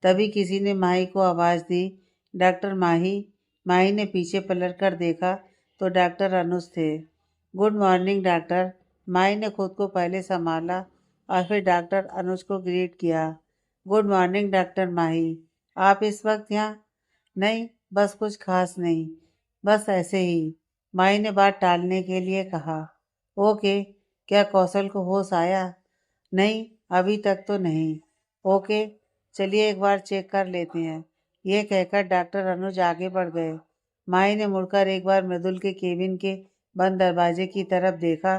तभी किसी ने माही को आवाज़ दी, डॉक्टर माही। माही ने पीछे पलट कर देखा तो डॉक्टर अनुज थे। Good morning doctor. माही ने खुद को पहले संभाला और फिर डॉक्टर अनुज को ग्रीट किया। गुड मॉर्निंग डॉक्टर माही। आप इस वक्त यहाँ? नहीं, बस कुछ खास नहीं, बस ऐसे ही। माही ने बात टालने के लिए कहा। ओके, क्या कौशल को होश आया? नहीं, अभी तक तो नहीं। ओके, चलिए एक बार चेक कर लेते हैं। ये कहकर डॉक्टर अनुज आगे बढ़ गए। माही ने मुड़कर एक बार मृदुल के केबिन के बंद दरवाजे की तरफ देखा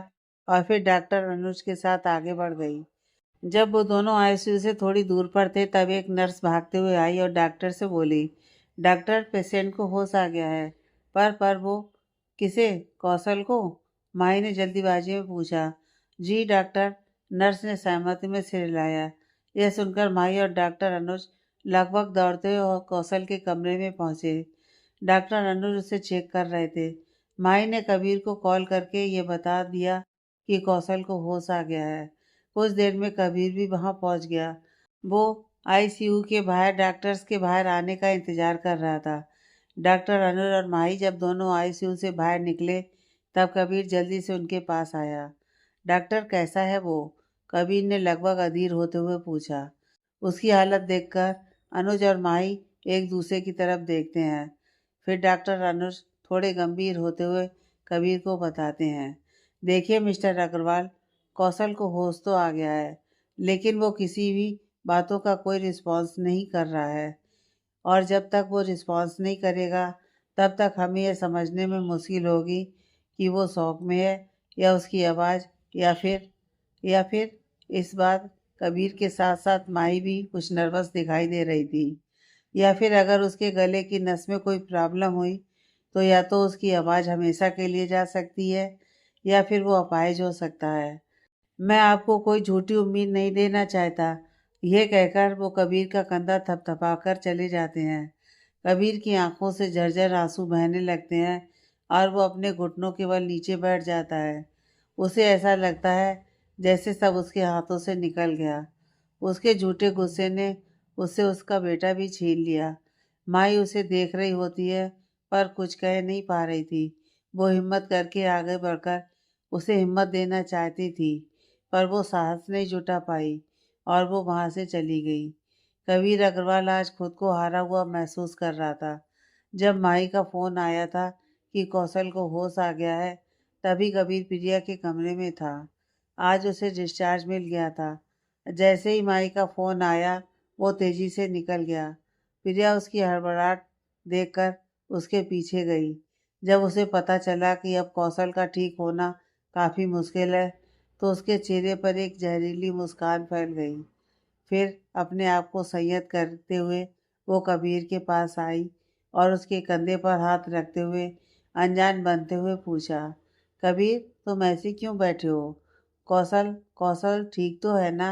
और फिर डॉक्टर अनुज के साथ आगे बढ़ गई। जब वो दोनों आईसीयू से थोड़ी दूर पर थे तब एक नर्स भागते हुए आई और डॉक्टर से बोली, डॉक्टर पेशेंट को होश आ गया है। पर वो किसे? कौशल को? माही ने जल्दीबाजी में पूछा। जी डॉक्टर, नर्स ने सहमति में सिर हिलाया। यह सुनकर माही और डॉक्टर अनुज लगभग दौड़ते हुए और कौशल के कमरे में पहुंचे। डॉक्टर अनुज उसे चेक कर रहे थे। माही ने कबीर को कॉल करके ये बता दिया कि कौशल को होश आ गया है। कुछ देर में कबीर भी वहां पहुंच गया। वो आईसीयू के बाहर डॉक्टर्स के बाहर आने का इंतजार कर रहा था। डॉक्टर अनुज और माही जब दोनों आईसीयू से बाहर निकले तब कबीर जल्दी से उनके पास आया। डॉक्टर कैसा है वो? कबीर ने लगभग अधीर होते हुए पूछा। उसकी हालत देखकर अनुज और माही एक दूसरे की तरफ देखते हैं। फिर डॉक्टर अनुज थोड़े गंभीर होते हुए कबीर को बताते हैं, देखिए मिस्टर अग्रवाल, कौशल को होश तो आ गया है, लेकिन वो किसी भी बातों का कोई रिस्पॉन्स नहीं कर रहा है और जब तक वो रिस्पॉन्स नहीं करेगा तब तक हमें यह समझने में मुश्किल होगी कि वो शौक में है या उसकी आवाज़ या फिर इस बात कबीर के साथ साथ माही भी कुछ नर्वस दिखाई दे रही थी। या फिर अगर उसके गले की नस में कोई प्रॉब्लम हुई तो या तो उसकी आवाज़ हमेशा के लिए जा सकती है या फिर वो अपाहिज हो सकता है। मैं आपको कोई झूठी उम्मीद नहीं देना चाहता। यह कहकर वो कबीर का कंधा थपथपाकर चले जाते हैं। कबीर की आंखों से झरझर आंसू बहने लगते हैं और वो अपने घुटनों के बल नीचे बैठ जाता है। उसे ऐसा लगता है जैसे सब उसके हाथों से निकल गया। उसके झूठे गुस्से ने उससे उसका बेटा भी छीन लिया। माई उसे देख रही होती है पर कुछ कह नहीं पा रही थी। वो हिम्मत करके आगे बढ़कर उसे हिम्मत देना चाहती थी पर वो साहस नहीं जुटा पाई और वो वहाँ से चली गई। कबीर अग्रवाल आज खुद को हारा हुआ महसूस कर रहा था। जब माही का फ़ोन आया था कि कौशल को होश आ गया है, तभी कबीर प्रिया के कमरे में था। आज उसे डिस्चार्ज मिल गया था। जैसे ही माही का फ़ोन आया, वो तेज़ी से निकल गया। प्रिया उसकी हड़बड़ाहट देखकर उसके पीछे गई। जब उसे पता चला कि अब कौशल का ठीक होना काफ़ी मुश्किल है, तो उसके चेहरे पर एक जहरीली मुस्कान फैल गई। फिर अपने आप को संयत करते हुए वो कबीर के पास आई और उसके कंधे पर हाथ रखते हुए अनजान बनते हुए पूछा, कबीर, तुम ऐसे क्यों बैठे हो? कौशल कौशल ठीक तो है ना?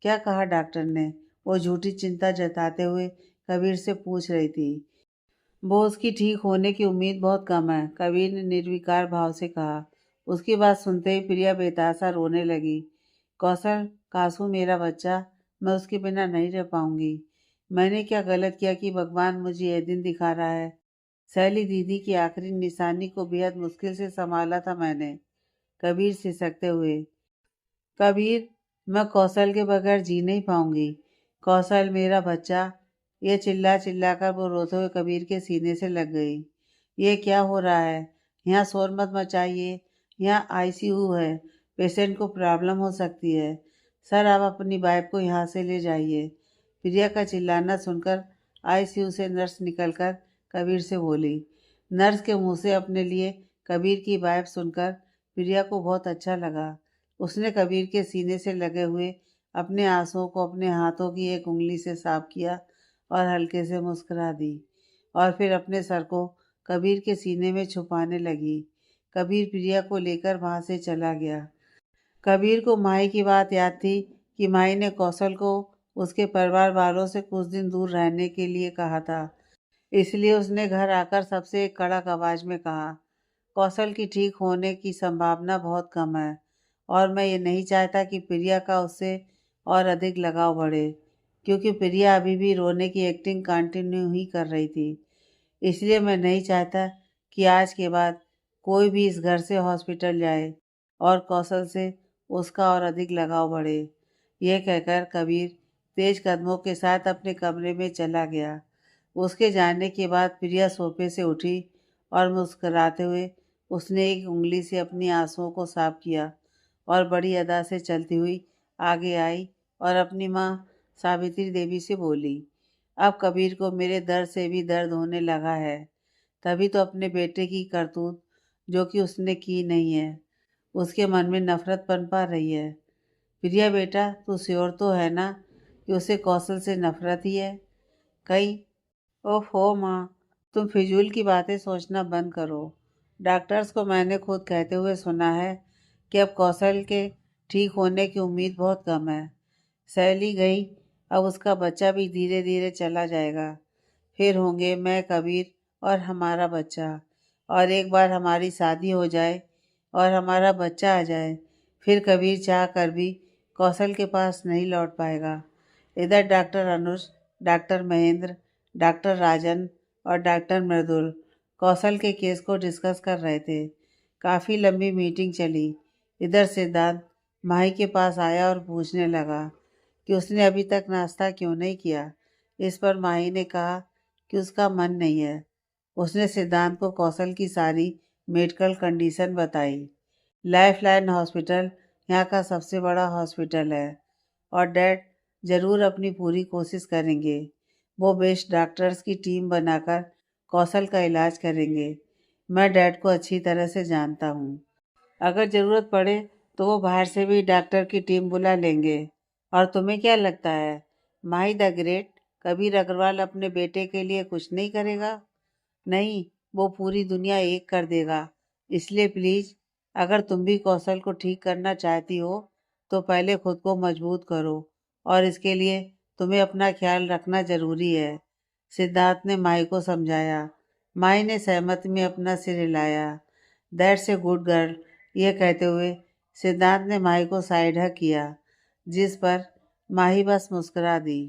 क्या कहा डॉक्टर ने? वो झूठी चिंता जताते हुए कबीर से पूछ रही थी। वो उसकी ठीक होने की उम्मीद बहुत कम है, कबीर ने निर्विकार भाव से कहा। उसकी बात सुनते ही प्रिया बेतहासा रोने लगी। कौशल, कासू मेरा बच्चा, मैं उसके बिना नहीं रह पाऊंगी। मैंने क्या गलत किया कि भगवान मुझे यह दिन दिखा रहा है? सैली दीदी की आखिरी निशानी को बेहद मुश्किल से संभाला था मैंने। कबीर सिसकते हुए, कबीर, मैं कौशल के बगैर जी नहीं पाऊंगी। कौशल मेरा बच्चा। ये चिल्ला चिल्ला कर वो रोते हुए कबीर के सीने से लग गई। ये क्या हो रहा है? यहाँ शोर मत मचाइए। यहाँ आईसीयू है। पेशेंट को प्रॉब्लम हो सकती है। सर, आप अपनी वाइफ को यहाँ से ले जाइए। प्रिया का चिल्लाना सुनकर आईसीयू से नर्स निकलकर कबीर से बोली। नर्स के मुंह से अपने लिए कबीर की वाइफ सुनकर प्रिया को बहुत अच्छा लगा। उसने कबीर के सीने से लगे हुए अपने आंसुओं को अपने हाथों की एक उंगली से साफ किया और हल्के से मुस्कुरा दी और फिर अपने सर को कबीर के सीने में छुपाने लगी। कबीर प्रिया को लेकर वहां से चला गया। कबीर को माही की बात याद थी कि माही ने कौशल को उसके परिवार वालों से कुछ दिन दूर रहने के लिए कहा था। इसलिए उसने घर आकर सबसे एक कड़क आवाज में कहा, कौशल की ठीक होने की संभावना बहुत कम है और मैं ये नहीं चाहता कि प्रिया का उससे और अधिक लगाव बढ़े, क्योंकि प्रिया अभी भी रोने की एक्टिंग कंटिन्यू ही कर रही थी। इसलिए मैं नहीं चाहता कि आज के बाद कोई भी इस घर से हॉस्पिटल जाए और कौशल से उसका और अधिक लगाव बढ़े। यह कहकर कबीर तेज कदमों के साथ अपने कमरे में चला गया। उसके जाने के बाद प्रिया सोफे से उठी और मुस्कुराते हुए उसने एक उंगली से अपनी आंसुओं को साफ किया और बड़ी अदा से चलती हुई आगे आई और अपनी माँ सावित्री देवी से बोली, अब कबीर को मेरे दर्द से भी दर्द होने लगा है। तभी तो अपने बेटे की करतूत, जो कि उसने की नहीं है, उसके मन में नफरत पनपा रही है। प्रिया बेटा, तू श्योर तो है ना कि उसे कौशल से नफरत ही है? कहीं ओहो माँ, तुम फिजूल की बातें सोचना बंद करो। डॉक्टर्स को मैंने खुद कहते हुए सुना है कि अब कौशल के ठीक होने की उम्मीद बहुत कम है। सैली गई, अब उसका बच्चा भी धीरे धीरे चला जाएगा। फिर होंगे मैं, कबीर और हमारा बच्चा। और एक बार हमारी शादी हो जाए और हमारा बच्चा आ जाए, फिर कबीर चाह कर भी कौशल के पास नहीं लौट पाएगा। इधर डॉक्टर अनुज, डॉक्टर महेंद्र, डॉक्टर राजन और डॉक्टर मृदुल कौशल के केस को डिस्कस कर रहे थे। काफ़ी लंबी मीटिंग चली। इधर सिद्धांत माही के पास आया और पूछने लगा कि उसने अभी तक नाश्ता क्यों नहीं किया। इस पर माही ने कहा कि उसका मन नहीं है। उसने सिद्धांत को कौशल की सारी मेडिकल कंडीशन बताई। लाइफलाइन हॉस्पिटल यहाँ का सबसे बड़ा हॉस्पिटल है और डैड ज़रूर अपनी पूरी कोशिश करेंगे। वो बेस्ट डॉक्टर्स की टीम बनाकर कौशल का इलाज करेंगे। मैं डैड को अच्छी तरह से जानता हूँ। अगर ज़रूरत पड़े तो वो बाहर से भी डॉक्टर की टीम बुला लेंगे। और तुम्हें क्या लगता है, माही द ग्रेट कबीर अग्रवाल अपने बेटे के लिए कुछ नहीं करेगा? नहीं, वो पूरी दुनिया एक कर देगा। इसलिए प्लीज़, अगर तुम भी कौशल को ठीक करना चाहती हो तो पहले खुद को मजबूत करो और इसके लिए तुम्हें अपना ख्याल रखना ज़रूरी है। सिद्धार्थ ने माई को समझाया। माई ने सहमति में अपना सिर हिलाया। दैट्स ए गुड गर्ल, ये कहते हुए सिद्धार्थ ने माई को साइड हग किया, जिस पर माही बस मुस्कुरा दी।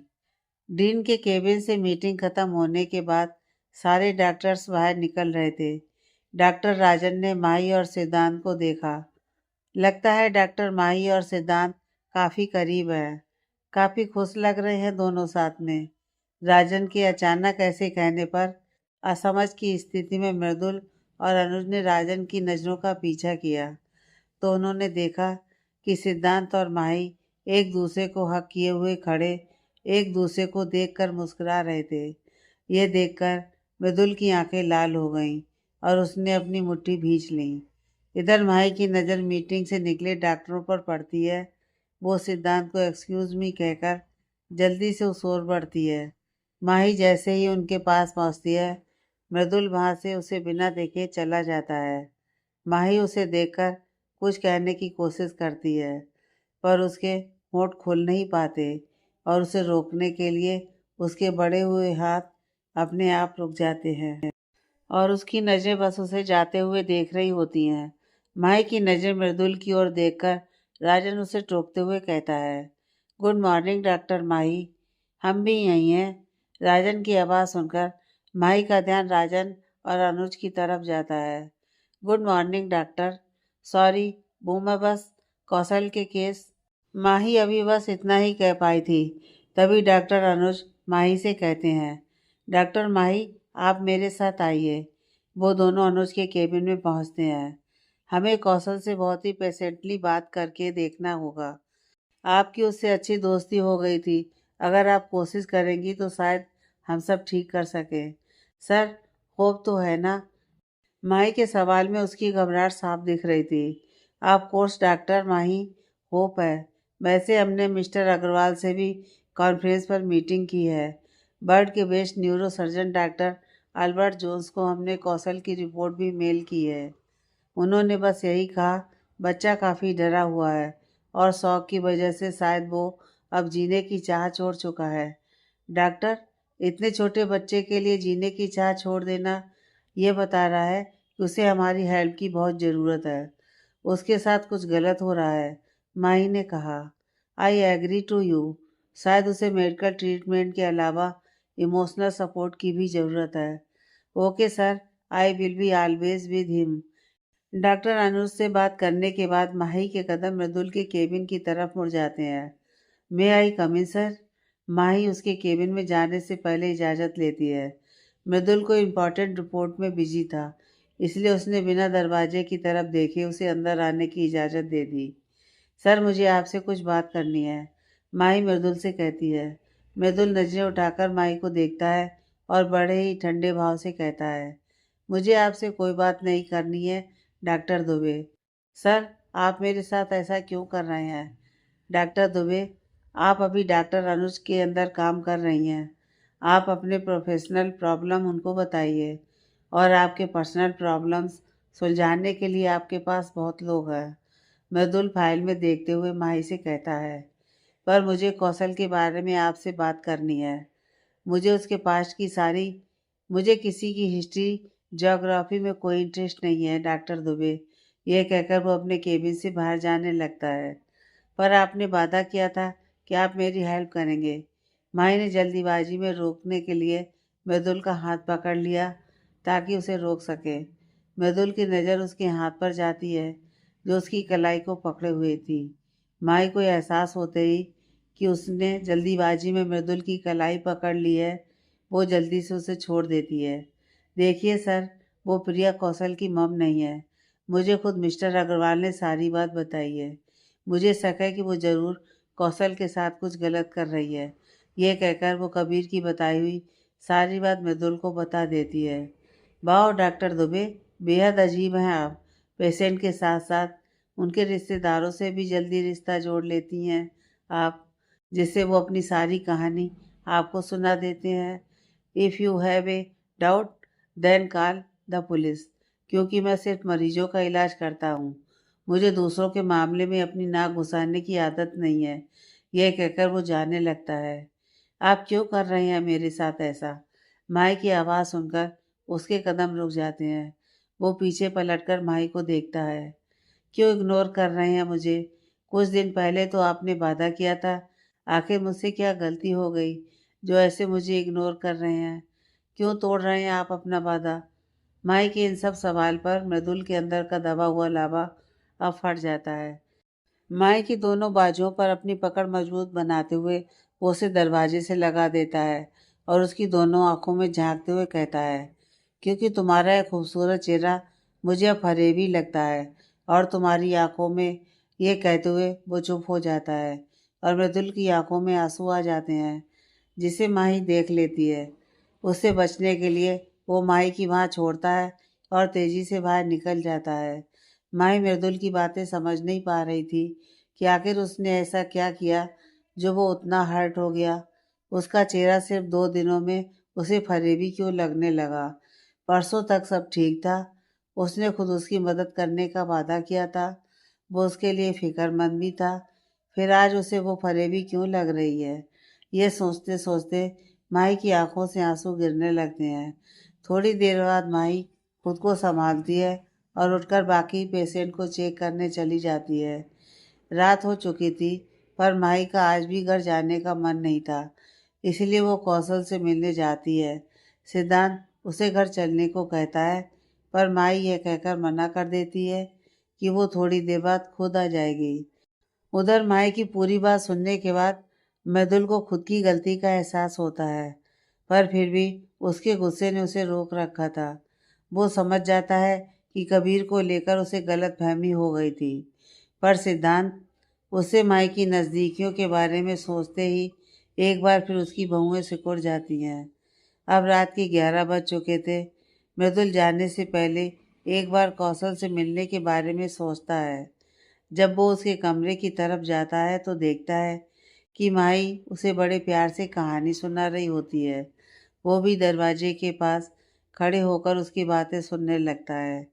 डीन के केबिन से मीटिंग खत्म होने के बाद सारे डॉक्टर्स बाहर निकल रहे थे। डॉक्टर राजन ने माही और सिद्धांत को देखा। लगता है डॉक्टर माही और सिद्धांत काफ़ी करीब है। काफ़ी खुश लग रहे हैं दोनों साथ में। राजन के अचानक ऐसे कहने पर असमझ की स्थिति में मृदुल और अनुज ने राजन की नज़रों का पीछा किया तो उन्होंने देखा कि सिद्धांत और माही एक दूसरे को हक किए हुए खड़े एक दूसरे को देखकर मुस्कुरा रहे थे। यह देखकर मृदुल की आंखें लाल हो गईं और उसने अपनी मुट्ठी भींच ली। इधर माही की नज़र मीटिंग से निकले डॉक्टरों पर पड़ती है। वो सिद्धांत को एक्सक्यूज मी कहकर जल्दी से उस ओर बढ़ती है। माही जैसे ही उनके पास पहुंचती है, मृदुल वहां से उसे बिना देखे चला जाता है। माही उसे देखकर कुछ कहने की कोशिश करती है, पर उसके होंठ खुल नहीं पाते और उसे रोकने के लिए उसके बढ़े हुए हाथ अपने आप रुक जाते हैं और उसकी नज़रें बस उसे जाते हुए देख रही होती हैं। माही की नज़र मृदुल की ओर देखकर राजन उसे टोकते हुए कहता है, गुड मॉर्निंग डॉक्टर माही, हम भी यहीं हैं। राजन की आवाज़ सुनकर माही का ध्यान राजन और अनुज की तरफ जाता है। गुड मॉर्निंग डॉक्टर, सॉरी वो मैं बस कौशल के केस। माही अभी बस इतना ही कह पाई थी, तभी डॉक्टर अनुज माही से कहते हैं, डॉक्टर माही आप मेरे साथ आइए। वो दोनों अनुज के केबिन में पहुंचते हैं। हमें कौशल से बहुत ही पेशेंटली बात करके देखना होगा। आपकी उससे अच्छी दोस्ती हो गई थी। अगर आप कोशिश करेंगी तो शायद हम सब ठीक कर सकें। सर, होप तो है ना? माही के सवाल में उसकी घबराहट साफ दिख रही थी। Of course doctor Mahi, hope है। वैसे हमने मिस्टर अग्रवाल से भी कॉन्फ्रेंस पर मीटिंग की है। बर्ड के best neurosurgeon doctor Albert Jones को हमने कौशल की रिपोर्ट भी मेल की है। उन्होंने बस यही कहा, बच्चा काफ़ी डरा हुआ है और शौक की वजह से शायद वो अब जीने की चाह छोड़ चुका है। डॉक्टर, इतने छोटे बच्चे के लिए जीने की चाह छोड़ देना ये बता रहा है कि उसे हमारी हेल्प की बहुत ज़रूरत है। उसके साथ कुछ गलत हो रहा है। माही ने कहा, आई एग्री टू यू। शायद उसे मेडिकल ट्रीटमेंट के अलावा इमोशनल सपोर्ट की भी ज़रूरत है। Okay sir, I will be always with him. Doctor Anuj से बात करने के बाद माही के कदम मृदुल के केबिन की तरफ मुड़ जाते हैं। मे आई कम इन सर? माही उसके केबिन में जाने से पहले इजाज़त लेती है। मृदुल को इम्पोर्टेंट रिपोर्ट में बिजी था, इसलिए उसने बिना दरवाजे की तरफ देखे उसे अंदर आने की इजाज़त दे दी। सर, मुझे आपसे कुछ बात करनी है, माही मृदुल से कहती है। मृदुल नजरें उठाकर माही को देखता है और बड़े ही ठंडे भाव से कहता है, मुझे आपसे कोई बात नहीं करनी है डॉक्टर दुबे। सर, आप मेरे साथ ऐसा क्यों कर रहे हैं? डॉक्टर दुबे, आप अभी डॉक्टर अनुज के अंदर काम कर रही हैं। आप अपने प्रोफेशनल प्रॉब्लम उनको बताइए और आपके पर्सनल प्रॉब्लम्स सुलझाने के लिए आपके पास बहुत लोग हैं। मृदुल फाइल में देखते हुए माही से कहता है, पर मुझे कौशल के बारे में आपसे बात करनी है। मुझे उसके पास्ट की सारी मुझे किसी की हिस्ट्री ज्योग्राफी में कोई इंटरेस्ट नहीं है डॉक्टर दुबे। यह कहकर वो अपने केबिन से बाहर जाने लगता है। पर आपने वादा किया था कि आप मेरी हेल्प करेंगे। माही ने जल्दीबाजी में रोकने के लिए मृदुल का हाथ पकड़ लिया ताकि उसे रोक सके। मृदुल की नज़र उसके हाथ पर जाती है जो उसकी कलाई को पकड़े हुए थी। माही को एहसास होते ही कि उसने जल्दीबाजी में मृदुल की कलाई पकड़ ली है, वो जल्दी से उसे छोड़ देती है। देखिए सर, वो प्रिया कौशल की मम नहीं है। मुझे खुद मिस्टर अग्रवाल ने सारी बात बताई है। मुझे शक है कि वो ज़रूर कौशल के साथ कुछ गलत कर रही है। यह कहकर वो कबीर की बताई हुई सारी बात मृदुल को बता देती है। वाह डॉक्टर दुबे, बेहद अजीब हैं आप। पेशेंट के साथ साथ उनके रिश्तेदारों से भी जल्दी रिश्ता जोड़ लेती हैं आप, जिससे वो अपनी सारी कहानी आपको सुना देते हैं। If you have a doubt then call the police, क्योंकि मैं सिर्फ मरीजों का इलाज करता हूँ। मुझे दूसरों के मामले में अपनी नाक घुसाने की आदत नहीं है। यह कहकर वो जाने लगता है। आप क्यों कर रहे हैं मेरे साथ ऐसा? माई की आवाज़ सुनकर उसके कदम रुक जाते हैं। वो पीछे पलटकर माई को देखता है। क्यों इग्नोर कर रहे हैं मुझे? कुछ दिन पहले तो आपने वादा किया था। आखिर मुझसे क्या गलती हो गई जो ऐसे मुझे इग्नोर कर रहे हैं? क्यों तोड़ रहे हैं आप अपना वादा? माई के इन सब सवाल पर मृदुल के अंदर का दबा हुआ लावा अब फट जाता है। माई की दोनों बाजुओं पर अपनी पकड़ मजबूत बनाते हुए वो उसे दरवाजे से लगा देता है और उसकी दोनों आंखों में झांकते हुए कहता है, क्योंकि तुम्हारा यह खूबसूरत चेहरा मुझे अब फरेबी लगता है। और तुम्हारी आंखों में, ये कहते हुए वो चुप हो जाता है और मृदुल की आंखों में आंसू आ जाते हैं, जिसे माही देख लेती है। उससे बचने के लिए वो माही की वहाँ छोड़ता है और तेजी से बाहर निकल जाता है। माही मृदुल की बातें समझ नहीं पा रही थी कि आखिर उसने ऐसा क्या किया जो वो उतना हर्ट हो गया। उसका चेहरा सिर्फ 2 दिनों में उसे फरेबी क्यों लगने लगा। परसों तक सब ठीक था। उसने खुद उसकी मदद करने का वादा किया था। वो उसके लिए फिक्रमंद भी था। फिर आज उसे वो फरेबी क्यों लग रही है। ये सोचते सोचते माही की आंखों से आंसू गिरने लगते हैं। थोड़ी देर बाद माही खुद को संभालती है और उठकर बाकी पेशेंट को चेक करने चली जाती है। रात हो चुकी थी, पर माही का आज भी घर जाने का मन नहीं था। इसलिए वो कौशल से मिलने जाती है। सिद्धांत उसे घर चलने को कहता है, पर माही यह कहकर मना कर देती है कि वो थोड़ी देर बाद खुद आ जाएगी। उधर माही की पूरी बात सुनने के बाद मृदुल को खुद की गलती का एहसास होता है, पर फिर भी उसके गुस्से ने उसे रोक रखा था। वो समझ जाता है कि कबीर को लेकर उसे गलतफहमी हो गई थी, पर सिद्धांत उससे माई की नज़दीकियों के बारे में सोचते ही एक बार फिर उसकी बहुएं सिकुड़ जाती हैं। अब रात के 11 बज चुके थे। मृदुल जाने से पहले एक बार कौशल से मिलने के बारे में सोचता है। जब वो उसके कमरे की तरफ जाता है तो देखता है कि माई उसे बड़े प्यार से कहानी सुना रही होती है। वो भी दरवाजे के पास खड़े होकर उसकी बातें सुनने लगता है।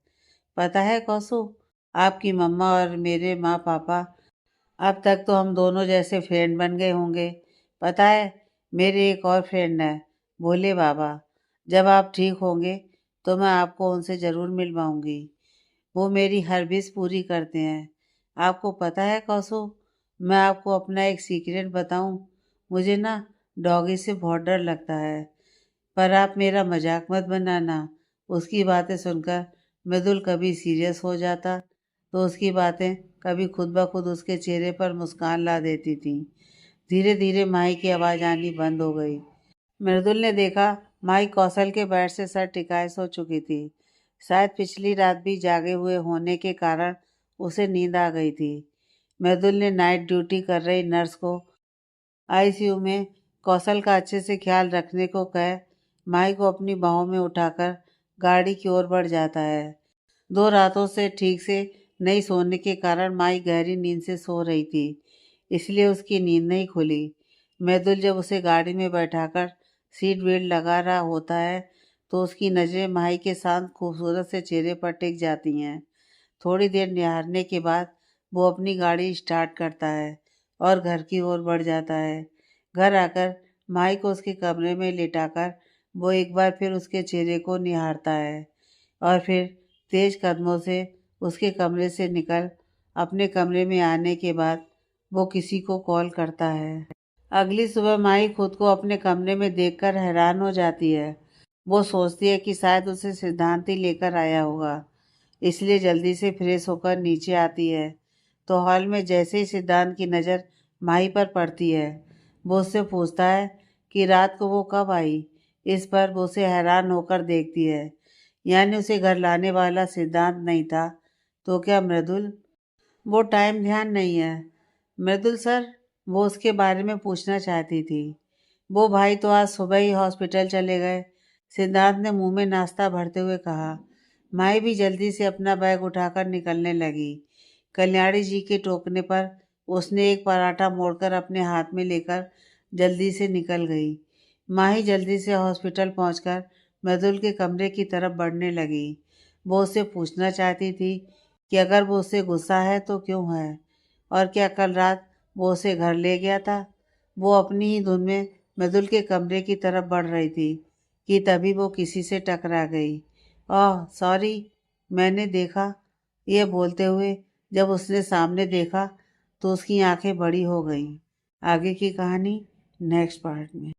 पता है कौसु, आपकी मम्मा और मेरे माँ पापा अब तक तो हम दोनों जैसे फ्रेंड बन गए होंगे। पता है, मेरे एक और फ्रेंड है, भोले बाबा। जब आप ठीक होंगे तो मैं आपको उनसे ज़रूर मिलवाऊंगी। वो मेरी हर विश पूरी करते हैं। आपको पता है कौसु, मैं आपको अपना एक सीक्रेट बताऊं। मुझे ना डॉगी से बहुत डर लगता है, पर आप मेरा मजाक मत बनाना। उसकी बातें सुनकर मृदुल कभी सीरियस हो जाता तो उसकी बातें कभी खुद ब खुद उसके चेहरे पर मुस्कान ला देती थीं। धीरे धीरे माही की आवाज़ आनी बंद हो गई। मृदुल ने देखा माई कौशल के बेड से सर टिकाए सो चुकी थी। शायद पिछली रात भी जागे हुए होने के कारण उसे नींद आ गई थी। मृदुल ने नाइट ड्यूटी कर रही नर्स को आईसीयू में कौशल का अच्छे से ख्याल रखने को कह माई को अपनी बाहों में उठाकर गाड़ी की ओर बढ़ जाता है। 2 रातों से ठीक से नहीं सोने के कारण माई गहरी नींद से सो रही थी, इसलिए उसकी नींद नहीं खुली। मृदुल जब उसे गाड़ी में बैठाकर सीट बेल्ट लगा रहा होता है तो उसकी नज़रें माही के शांत खूबसूरत से चेहरे पर टिक जाती हैं। थोड़ी देर निहारने के बाद वो अपनी गाड़ी स्टार्ट करता है और घर की ओर बढ़ जाता है। घर आकर माही को उसके कमरे में लेटाकर वो एक बार फिर उसके चेहरे को निहारता है और फिर तेज कदमों से उसके कमरे से निकल अपने कमरे में आने के बाद वो किसी को कॉल करता है। अगली सुबह माही खुद को अपने कमरे में देखकर हैरान हो जाती है। वो सोचती है कि शायद उसे सिद्धांत ही लेकर आया होगा, इसलिए जल्दी से फ्रेश होकर नीचे आती है तो हॉल में जैसे ही सिद्धांत की नज़र माही पर पड़ती है, वो उससे पूछता है कि रात को वो कब आई। इस पर वो उसे हैरान होकर देखती है। यानी उसे घर लाने वाला सिद्धांत नहीं था तो क्या मृदुल। वो टाइम ध्यान नहीं है। मृदुल सर, वो उसके बारे में पूछना चाहती थी। वो भाई तो आज सुबह ही हॉस्पिटल चले गए, सिद्धांत ने मुंह में नाश्ता भरते हुए कहा। माई भी जल्दी से अपना बैग उठाकर निकलने लगी। कल्याणी जी के टोकने पर उसने एक पराठा मोड़कर अपने हाथ में लेकर जल्दी से निकल गई। माही जल्दी से हॉस्पिटल पहुंचकर मृदुल के कमरे की तरफ बढ़ने लगी। वो उससे पूछना चाहती थी कि अगर वो उससे गुस्सा है तो क्यों है, और क्या कल रात वो उसे घर ले गया था। वो अपनी ही धुन में मृदुल के कमरे की तरफ बढ़ रही थी कि तभी वो किसी से टकरा गई। ओह सॉरी, मैंने देखा। ये बोलते हुए जब उसने सामने देखा तो उसकी आंखें बड़ी हो गईं। आगे की कहानी नेक्स्ट पार्ट में।